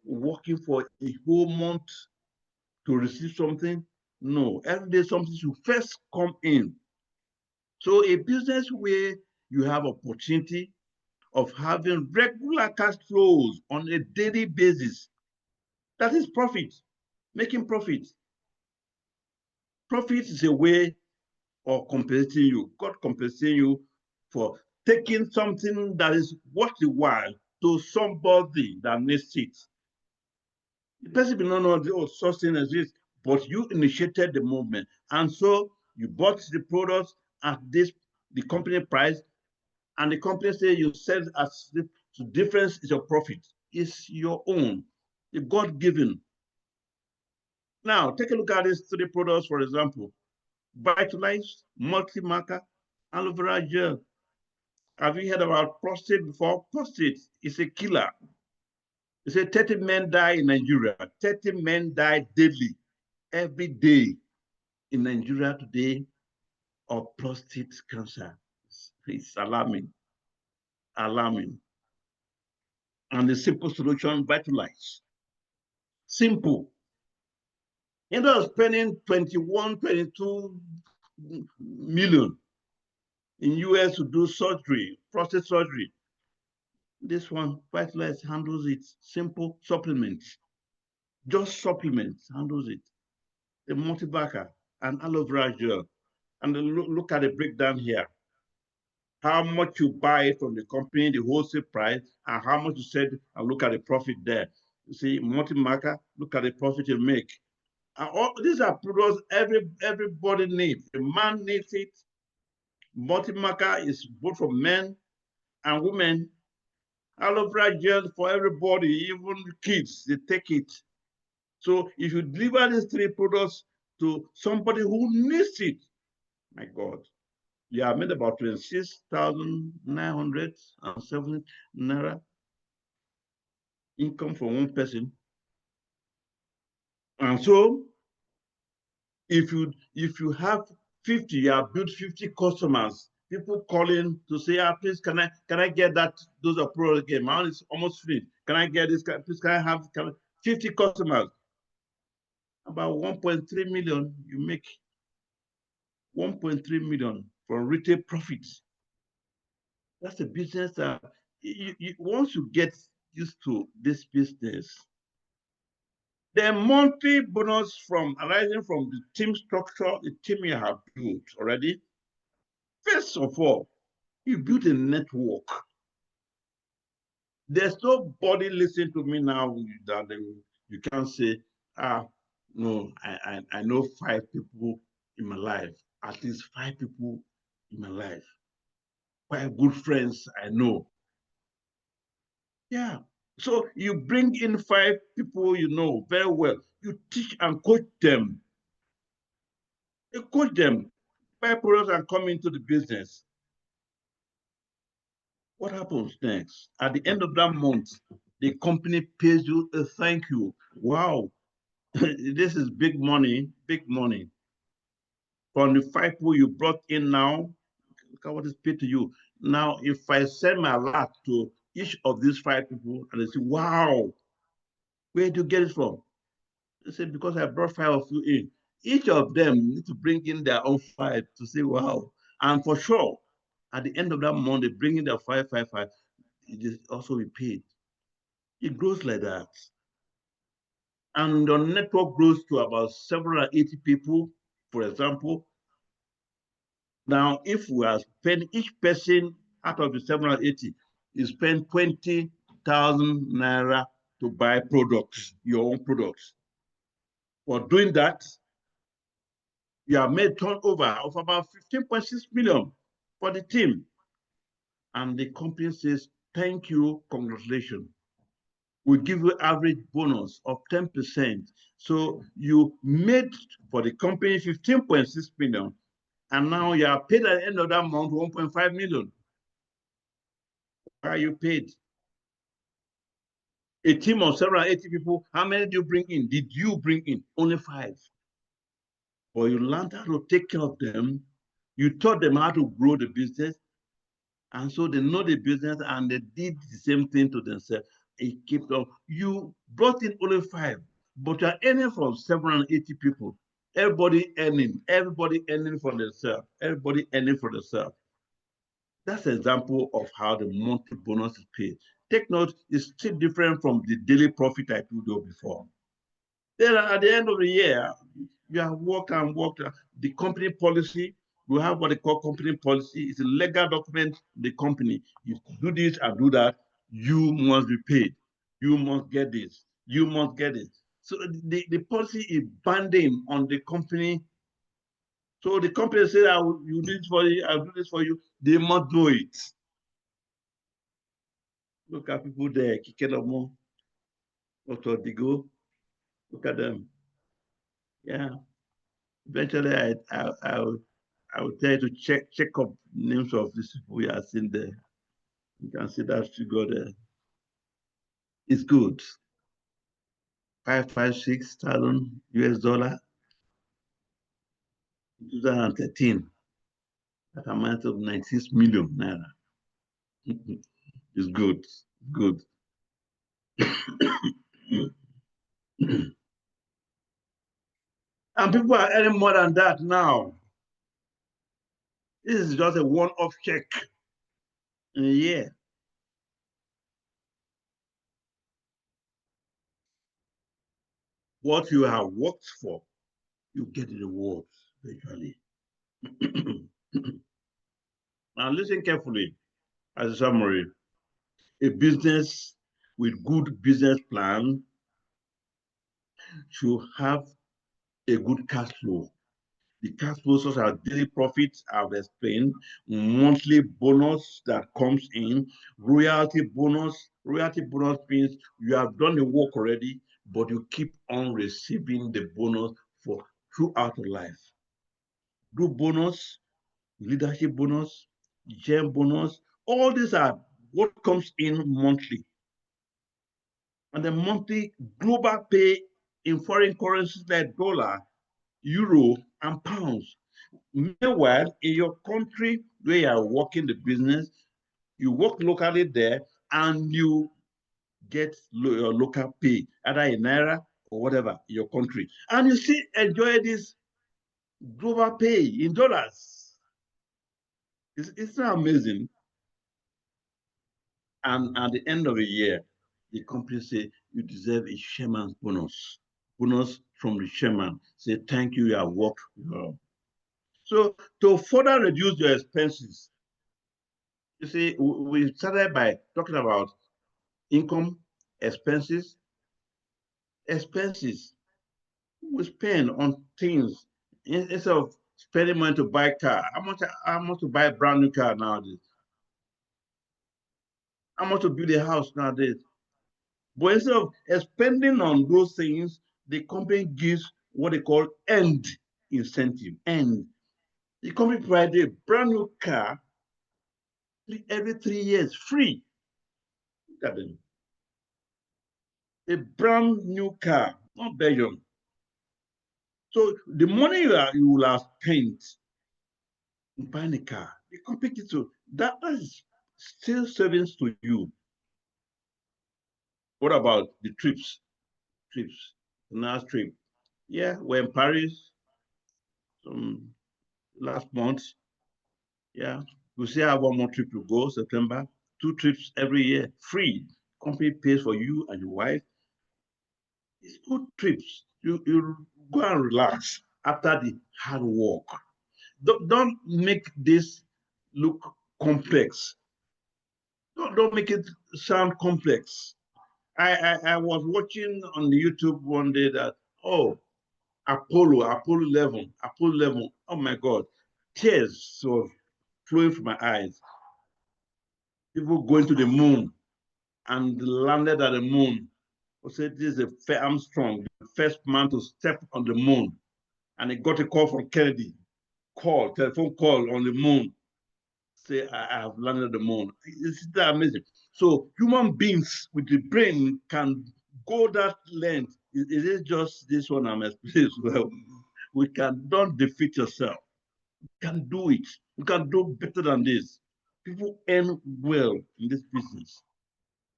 working for a whole month to receive something. No, every day something should first come in. So a business where you have opportunity of having regular cash flows on a daily basis, that is profit, making profit. Profit is a way of compensating you. God compensating you for taking something that is worth the while to somebody that needs it. The person will not know the such thing as this, but you initiated the movement. And so you bought the products at the company price, and the company say you sell as the difference is your profit. It's your own, the God-given. Now, take a look at these three products, for example. Vitalize, multi-marker, aloe vera gel. Have you heard about prostate before? Prostate is a killer. They say 30 men die in Nigeria. 30 men die daily, every day in Nigeria today of prostate cancer. It's alarming. Alarming. And the simple solution, Vitalize. Simple. Instead of spending 21, 22 million in US to do surgery, prostate surgery, this one, Vitalize handles it. Simple supplements. Just supplements handles it. The multi-backer and aloe vera gel. And look at the breakdown here. How much you buy from the company, the wholesale price, and how much you sell, and look at the profit there. You see, multi-marker, look at the profit you make. And all these are products everybody needs. A man needs it. Multi-marker is both for men and women. Aloe vera gel for everybody, even kids, they take it. So if you deliver these three products to somebody who needs it, my God, you have made about 26,970 naira income for one person. And so if you have 50, you have built 50 customers, people calling to say, please, can I get those are products again? My own is almost finished. Can I get this? Please, can I have 50 customers? About 1.3 million you make. 1.3 million from retail profits. That's a business that once you get used to this business, the monthly bonus from arising from the team structure, the team you have built already. First of all, you build a network. There's nobody listening to me now that you can't say, no, I know 5 people in my life, at least 5 people in my life, 5 good friends I know. Yeah. So you bring in 5 people you know very well. You teach and coach them. You coach them. 5 products and come into the business. What happens next? At the end of that month, the company pays you a thank you. Wow. This is big money, big money. From the 5 people you brought in now, look at what is paid to you. Now, if I send my alert to each of these 5 people and they say, wow, where do you get it from? They say, because I brought 5 of you in. Each of them need to bring in their own 5 to say, wow. And for sure, at the end of that month, they bring in their 5, 5, 5. It is also be paid. It grows like that. And the network grows to about 780 people. For example, now if we are spending, each person out of the 780 is spend 20,000 naira to buy products, your own products. For doing that, you have made turnover of about 15.6 million for the team. And the company says, thank you, congratulations. We give you average bonus of 10%. So you made for the company 15.6 million, and now you are paid at the end of that month 1.5 million. Why are you paid? A team of 780 people, how many do you bring in? Did you bring in? Only 5. But you learned how to take care of them. You taught them how to grow the business. And so they know the business and they did the same thing to themselves. It kept up. You brought in only 5, but you're earning from 780 people. Everybody earning for themselves. Everybody earning for themselves. That's an example of how the monthly bonus is paid. Take note, it's still different from the daily profit I told you before. Then at the end of the year, you have worked and worked. The company policy, we have what they call company policy. It's a legal document, the company. You do this and do that, you must be paid. You must get this. You must get it. So the policy is binding on the company. So the company says, I will do this for you, I'll do this for you. They must do it. Look at people there, Kikelomo, Otodigo. Look at them. Yeah. Eventually, I will tell you to check up names of these people we are seeing there. You can see that figure there. It's good. 556,000 US dollar, 2013. That amount of 96 million naira. It's good. Good. And people are earning more than that now. This is just a one-off check in a year. What you have worked for, you get the rewards eventually. Now listen carefully as a summary. A business with good business plan should have a good cash flow. The cash flow, such as daily profits, I've explained, monthly bonus that comes in, royalty bonus. Royalty bonus means you have done the work already, but you keep on receiving the bonus for throughout your life. Group bonus, leadership bonus, gem bonus, all these are what comes in monthly. And the monthly global pay in foreign currencies like dollar, euro, and pounds. Meanwhile, in your country where you are working the business, you work locally there and you get your local pay, either in naira or whatever, in your country. And you still enjoy this global pay in dollars. It's not amazing. And at the end of the year, the company say you deserve a chairman's bonus. Bonus from the chairman. Say thank you, you have worked well. So to further reduce your expenses, you see, we started by talking about income, expenses. Expenses we spend on things instead of spending money to buy car. How much to buy a brand new car nowadays? How much to build a house nowadays? But instead of spending on those things, the company gives what they call end incentive. End. The company provides a brand new car every 3 years, free. Look at them. A brand new car, not Belgium. So the money you will have spent in buying a car, the company gives you that is still savings to you. What about the trips? Trips. The last trip. Yeah, we're in Paris last month. Yeah, we still have one more trip to go, September. 2 trips every year, free. Company pays for you and your wife. It's good trips. You go and relax. after the hard work. Don't make this look complex. Don't make it sound complex. I was watching on YouTube one day that, oh, Apollo 11, Apollo 11. Oh my God, tears were flowing from my eyes. People going to the moon and landed at the moon. I said, this is Armstrong, the first man to step on the moon. And he got a call from Kennedy, telephone call on the moon. Say, I have landed the moon. It's that amazing. So human beings with the brain can go that length. It is just this one I'm explaining. Well, we can, don't defeat yourself. You can do it. You can do better than this. People earn well in this business.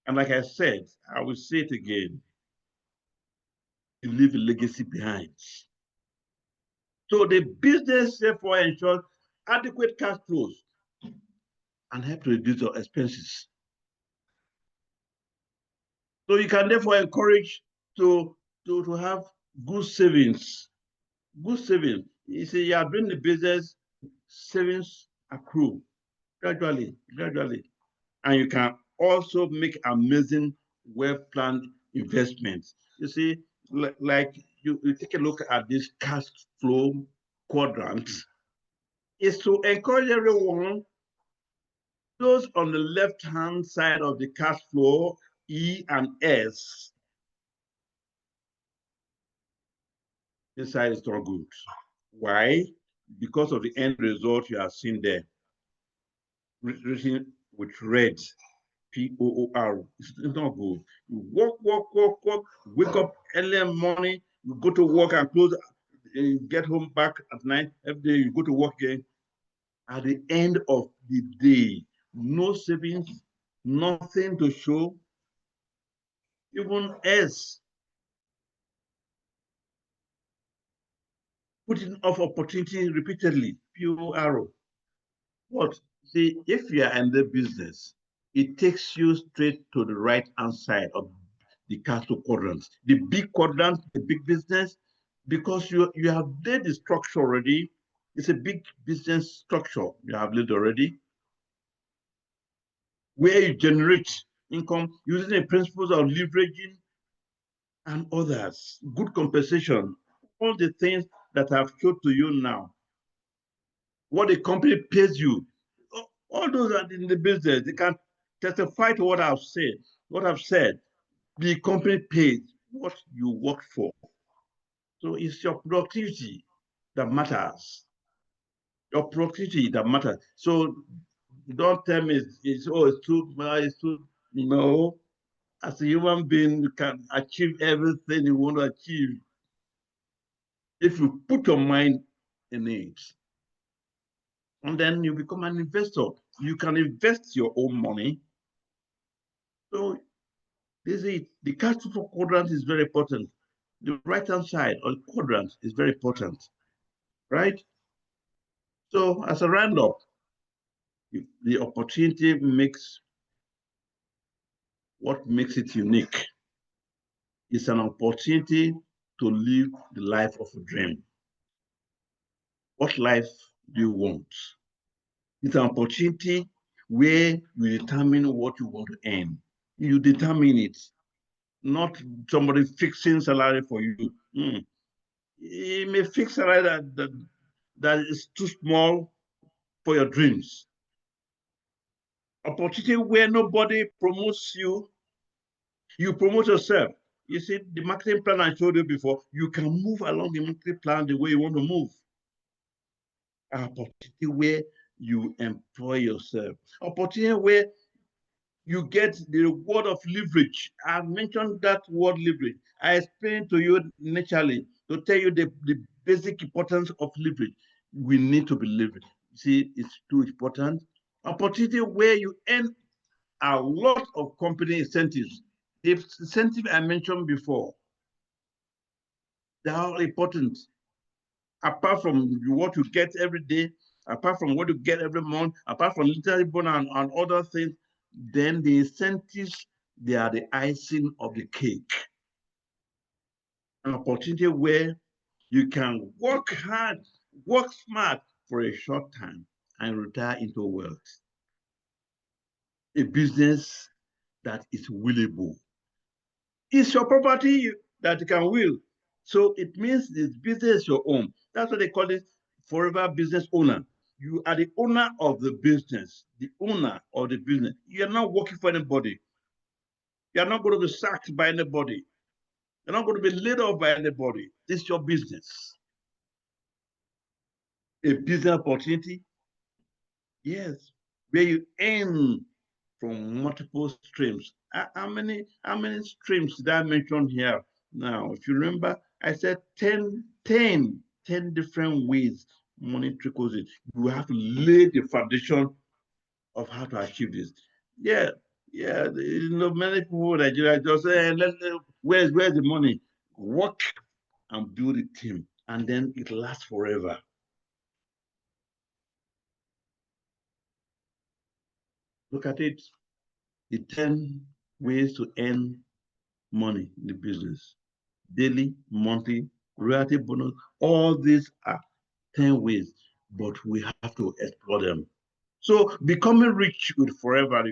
And like I said, I will say it again, you leave a legacy behind. So the business therefore ensures adequate cash flows and help to reduce your expenses. So you can therefore encourage to have good savings. Good savings. You see, you are doing the business, savings accrue gradually, gradually. And you can also make amazing, well-planned investments. You see, like you take a look at this cash flow quadrant, is to encourage everyone, those on the left-hand side of the cash flow, E and S, this side is not good. Why? Because of the end result you are seeing there, written with red, P-O-O-R. It's not good. You work, wake up early in the morning, you go to work and close, get home back at night. Every day you go to work again. At the end of the day, no savings, nothing to show, even S, putting off opportunity repeatedly, P-O-R. What? See, if you are in the business, it takes you straight to the right-hand side of the castle quadrants. The big quadrant, the big business, because you have laid the structure already. It's a big business structure you have laid already, where you generate income using the principles of leveraging and others, good compensation, all the things that I've showed to you now. What the company pays you, all those are in the business. They can testify to what I've said. What I've said, the company pays what you work for. So it's your productivity that matters. Your productivity that matters. So don't tell me it's too. No. As a human being, you can achieve everything you want to achieve if you put your mind in it. And then you become an investor. You can invest your own money. So this is the cash flow quadrant is very important. The right-hand side of the quadrant is very important, right? So as a roundup, the opportunity makes what makes it unique. It's an opportunity to live the life of a dream. What life do you want? It's an opportunity where you determine what you want to earn. You determine it, not somebody fixing salary for you. He may fix salary that is too small for your dreams. Opportunity where nobody promotes you, you promote yourself. You see, the marketing plan I showed you before, you can move along the marketing plan the way you want to move. Opportunity where you employ yourself. Opportunity where you get the reward of leverage. I've mentioned that word leverage. I explained to you naturally to tell you the basic importance of leverage. We need to be leveraged. See, it's too important. Opportunity where you earn a lot of company incentives. The incentive I mentioned before, they are important. Apart from what you get every day, apart from what you get every month, apart from literary bonus and other things, then the incentives, they are the icing of the cake. An opportunity where You can work hard, work smart for a short time and retire into wealth. A business that is willable. It's your property that you can will. So it means this business is your own. That's what they call it, forever business owner. You are the owner of the business, the owner of the business. You're not working for anybody. You're not going to be sacked by anybody. You're not going to be laid off by anybody. This is your business. A business opportunity, yes, where you earn from multiple streams. How many streams did I mention here? Now, if you remember, I said 10 different ways money trickles in. You have to lay the foundation of how to achieve this. Yeah, yeah. Many people in Nigeria just say, hey, where's the money? Work and build a team, and then it lasts forever. Look at it. The 10 ways to earn money in the business. Daily, monthly, royalty bonus, all these are 10 ways, but we have to explore them. So becoming rich with forever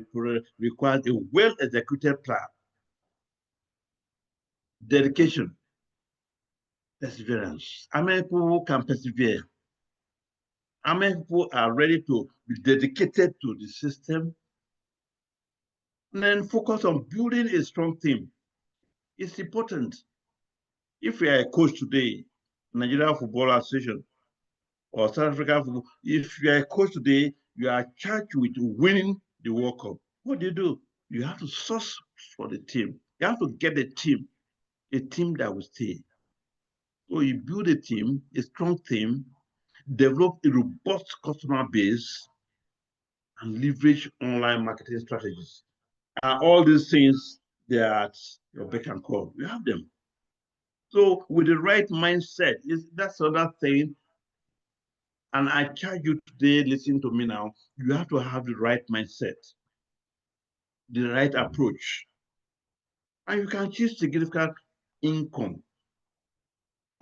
requires a well-executed plan, dedication, perseverance. How many people can persevere? How many people are ready to be dedicated to the system? And then focus on building a strong team. It's important. If you are a coach today, Nigeria Football Association or South Africa Football, if you are a coach today, you are charged with winning the World Cup. What do? You have to source for the team. You have to get a team that will stay. So you build a team, a strong team, develop a robust customer base, and leverage online marketing strategies. And all these things, they are at your beck and call. You have them. So with the right mindset, that's another thing. And I charge you today, listen to me now, you have to have the right mindset, the right approach. And you can achieve significant income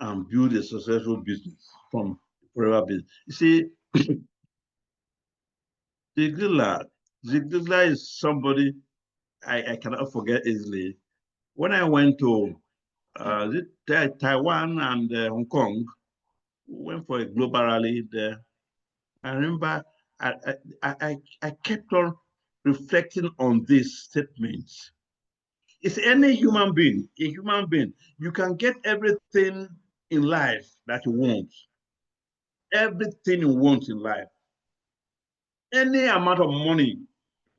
and build a successful business from forever business. You see, Ziegler is somebody I cannot forget easily. When I went to Taiwan and Hong Kong, went for a global rally there. I remember I kept on reflecting on these statements. It's any human being, a human being, you can get everything in life that you want, everything you want in life, any amount of money you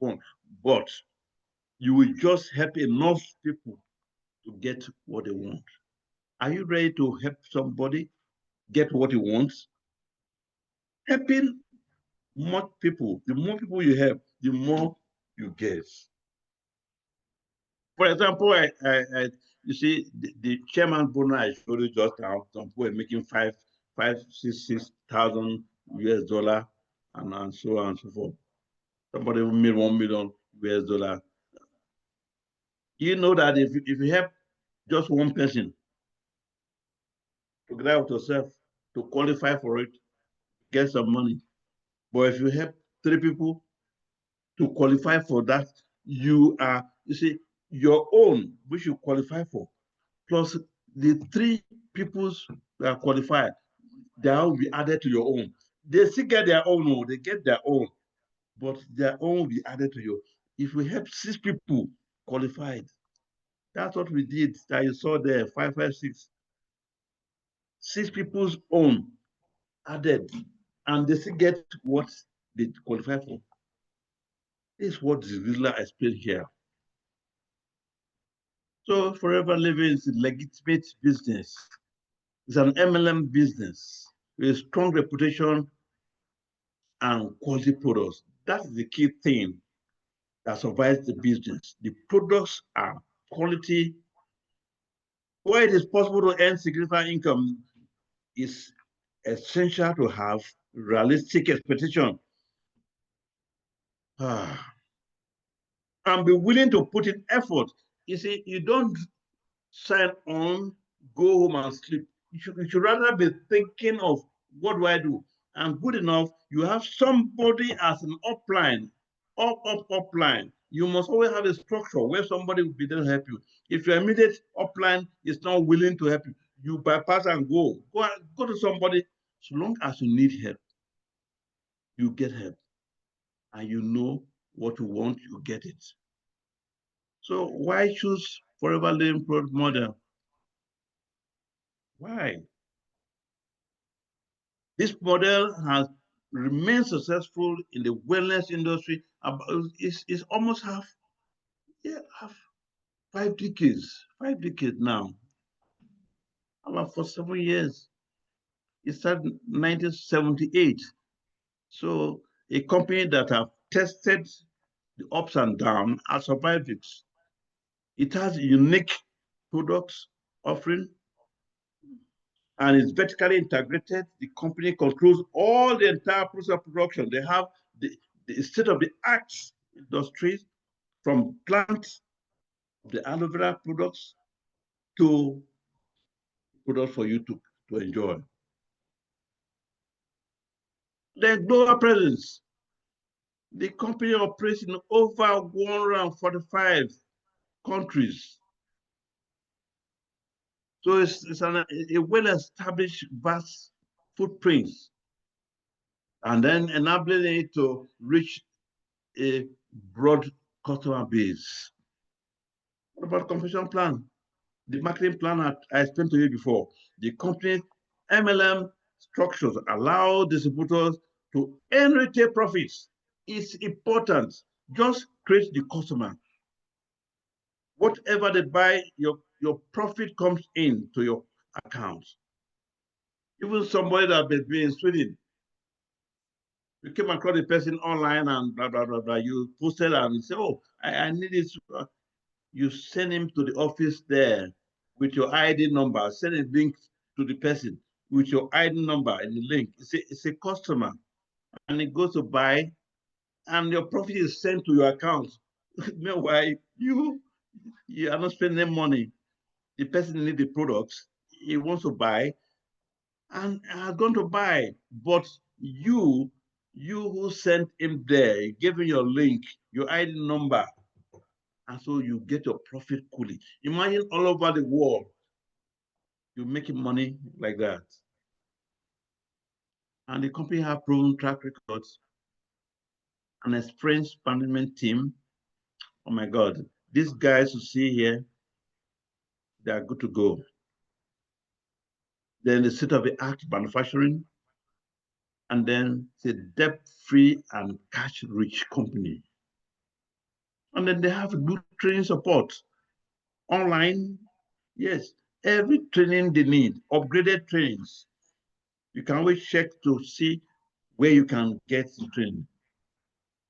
want, but you will just help enough people to get what they want. Are you ready to help somebody get what he wants? Helping more people, the more people you help, the more you get. For example, you see, the chairman bonus I showed you just now, some people are making six thousand US dollar, and so on and so forth. Somebody made 1 million US dollar. You know that if you help just one person to get out yourself, to qualify for it, get some money. But if you help 3 people to qualify for that, you see, your own, which you qualify for, plus the 3 people's that are qualified, they will be added to your own. They still get their own, they get their own, but their own will be added to you. If we help 6 people qualified, that's what we did that you saw there, 556. 6 people's own added, and they still get what they qualify for. This is what the ruler explained here. So Forever Living is a legitimate business. It's an MLM business with a strong reputation and quality products. That's the key thing that survives the business. The products are quality. Where it is possible to earn significant income is essential to have realistic expectation and be willing to put in effort. You see, you don't sign on, go home and sleep. you should rather be thinking of what do I do? And good enough, you have somebody as an upline, upline. You must always have a structure where somebody will be there to help you. If your immediate upline is not willing to help you, you bypass and go to somebody. So long as you need help, you get help, and you know what you want, you get it. So why choose Forever Living Product model? Why? This model has remained successful in the wellness industry. It's almost half 5 decades now, about for 7 years. It started in 1978. So a company that have tested the ups and downs has survived it. It has unique products offering and is vertically integrated. The company controls all the entire process of production. They have the state-of-the-art industries from plants, the aloe vera products to products for you to enjoy. The global presence. The company operates in over 145 countries. So it's a well-established, vast footprint, and then enabling it to reach a broad customer base. What about confession plan? The marketing plan I explained to you before. The company's MLM structures allow distributors to earn retail profits. It's important. Just create the customer. Whatever they buy, your profit comes into your account. Even somebody that may be in Sweden, you came across the person online and blah, blah, blah, blah. You posted and you say, oh, I need this. You send him to the office there with your ID number, send a link to the person with your ID number and the link. It's a customer, and it goes to buy, and your profit is sent to your account. Meanwhile, you are not spending money. The person needs the products, he wants to buy, and has gone to buy. But you who sent him there, gave him your link, your ID number, and so you get your profit coolly. Imagine all over the world, you're making money like that. And the company have proven track records, an experienced management team. Oh my God, these guys you see here, they are good to go. Then the state-of-the-art manufacturing, and then it's a debt-free and cash-rich company. And then they have good training support online. Yes, every training they need, upgraded trainings. You can always check to see where you can get the training.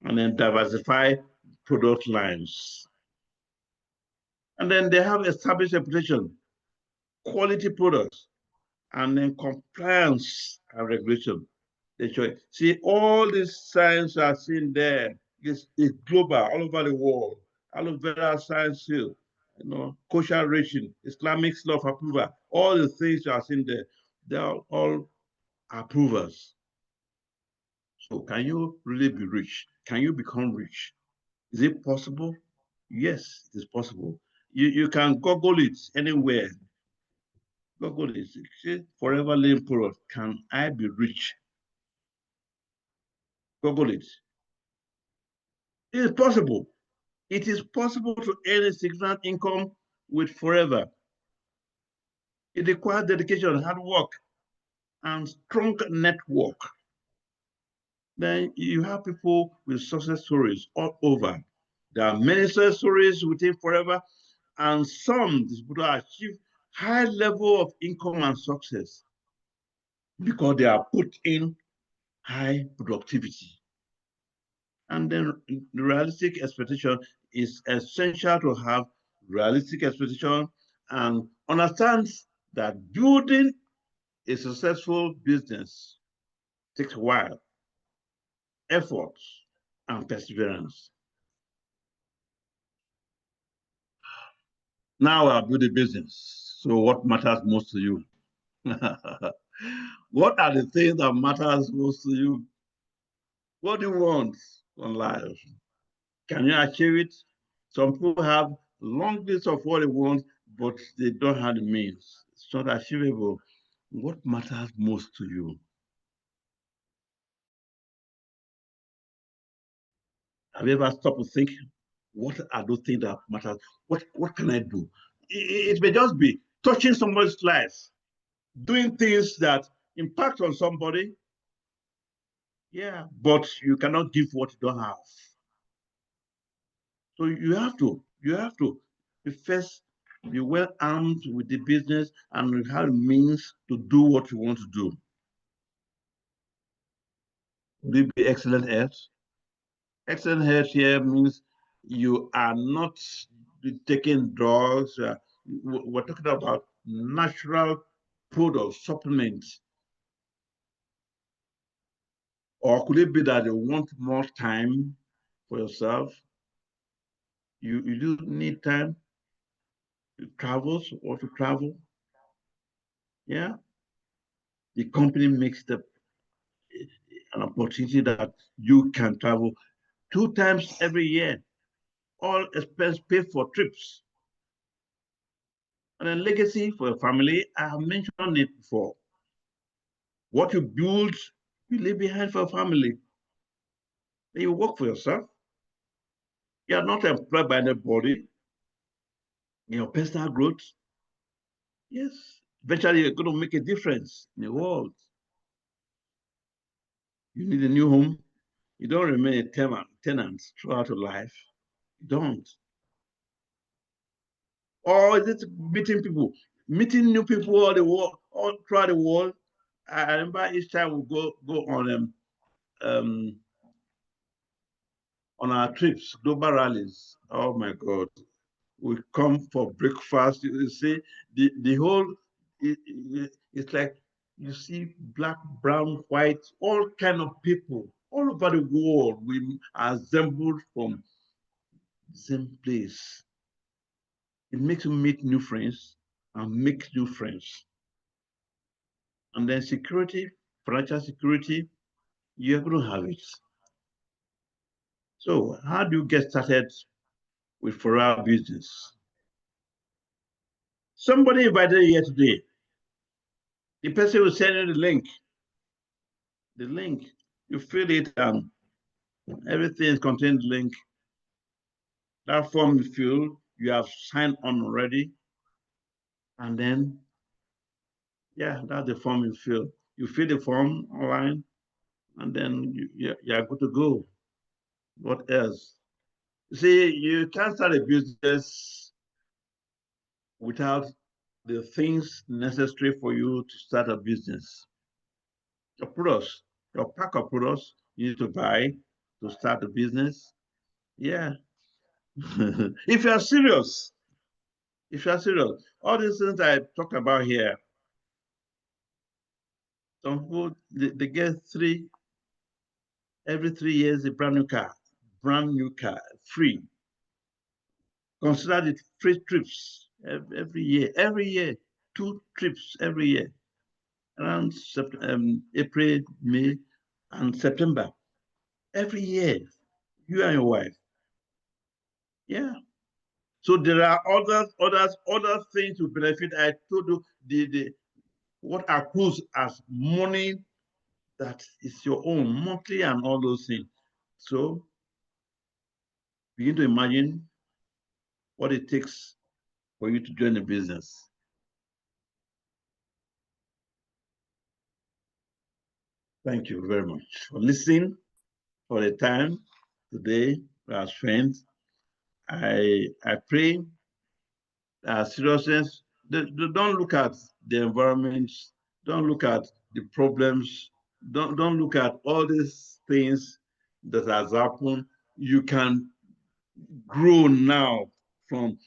And then diversify product lines. And then they have established reputation, quality products, and then compliance and regulation. They show it. See, all these signs are seen there. It's global, all over the world. Aloe vera science seal, kosher ration, Islamic law of approval. All the things you are seen there, they are all approvers. So can you really be rich? Can you become rich? Is it possible? Yes, it is possible. You can Google it anywhere. Google it. Forever living product. Can I be rich? Google it. It is possible. It is possible to earn a significant income with Forever. It requires dedication, hard work, and strong network. Then you have people with success stories all over. There are many success stories within Forever, and some distributors achieve high level of income and success because they are put in high productivity. And then the realistic expectation is essential to have realistic expectation and understand that building a successful business takes a while, effort, and perseverance. Now I'll build a business. So what matters most to you? What are the things that matters most to you? What do you want in life? Can you achieve it? Some people have long list of what they want, but they don't have the means. It's not achievable. What matters most to you? Have you ever stopped to think, what are those things that matter? What can I do? It may just be touching somebody's life, doing things that impact on somebody. Yeah, but you cannot give what you don't have. So you have to be first be well armed with the business and have means to do what you want to do. Would it be excellent health? Excellent health here means you are not taking drugs. We're talking about natural products, supplements. Or could it be that you want more time for yourself? You do need time to travel or to travel. Yeah. The company makes an opportunity that you can travel 2 times every year, all expense paid for trips. And then legacy for your family, I have mentioned it before. What you build, you leave behind for your family. Then you work for yourself. You are not employed by anybody in your personal growth. Yes, eventually you're going to make a difference in the world. You need a new home. You don't remain a tenant throughout your life. You don't. Or is it meeting people, meeting new people all the world, all throughout the world? I remember each time we go um, on our trips, global rallies. Oh my God, we come for breakfast. You see, the whole it's like you see black, brown, white, all kind of people all over the world. We are assembled from the same place. It makes you meet new friends and make new friends. And then security, financial security, you're going to have it. So how do you get started with for business? Somebody invited you here today. The person will send you the link. The link, you fill it and everything is contained in the link. That form you fill, you have signed on already. And then, yeah, that's the form you fill. You fill the form online and then you are good to go. What else? See, you can't start a business without the things necessary for you to start a business. Your products, your pack of products you need to buy to start a business. Yeah. If you are serious, if you are serious, all these things I talk about here, some people they get every 3 years a brand new car, free. Consider it free trips every year, 2 trips every year, around April, May, and September. Every year, you and your wife. Yeah. So there are other things to benefit. I told you the what accrues as money that is your own monthly and all those things. So begin to imagine what it takes for you to join the business. Thank you very much for listening, for the time today we have spent. I pray seriousness. Don't look at the environment. Don't look at the problems. Don't look at all these things that has happened. You can grow now.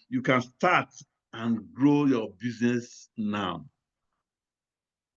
You can start and grow your business now.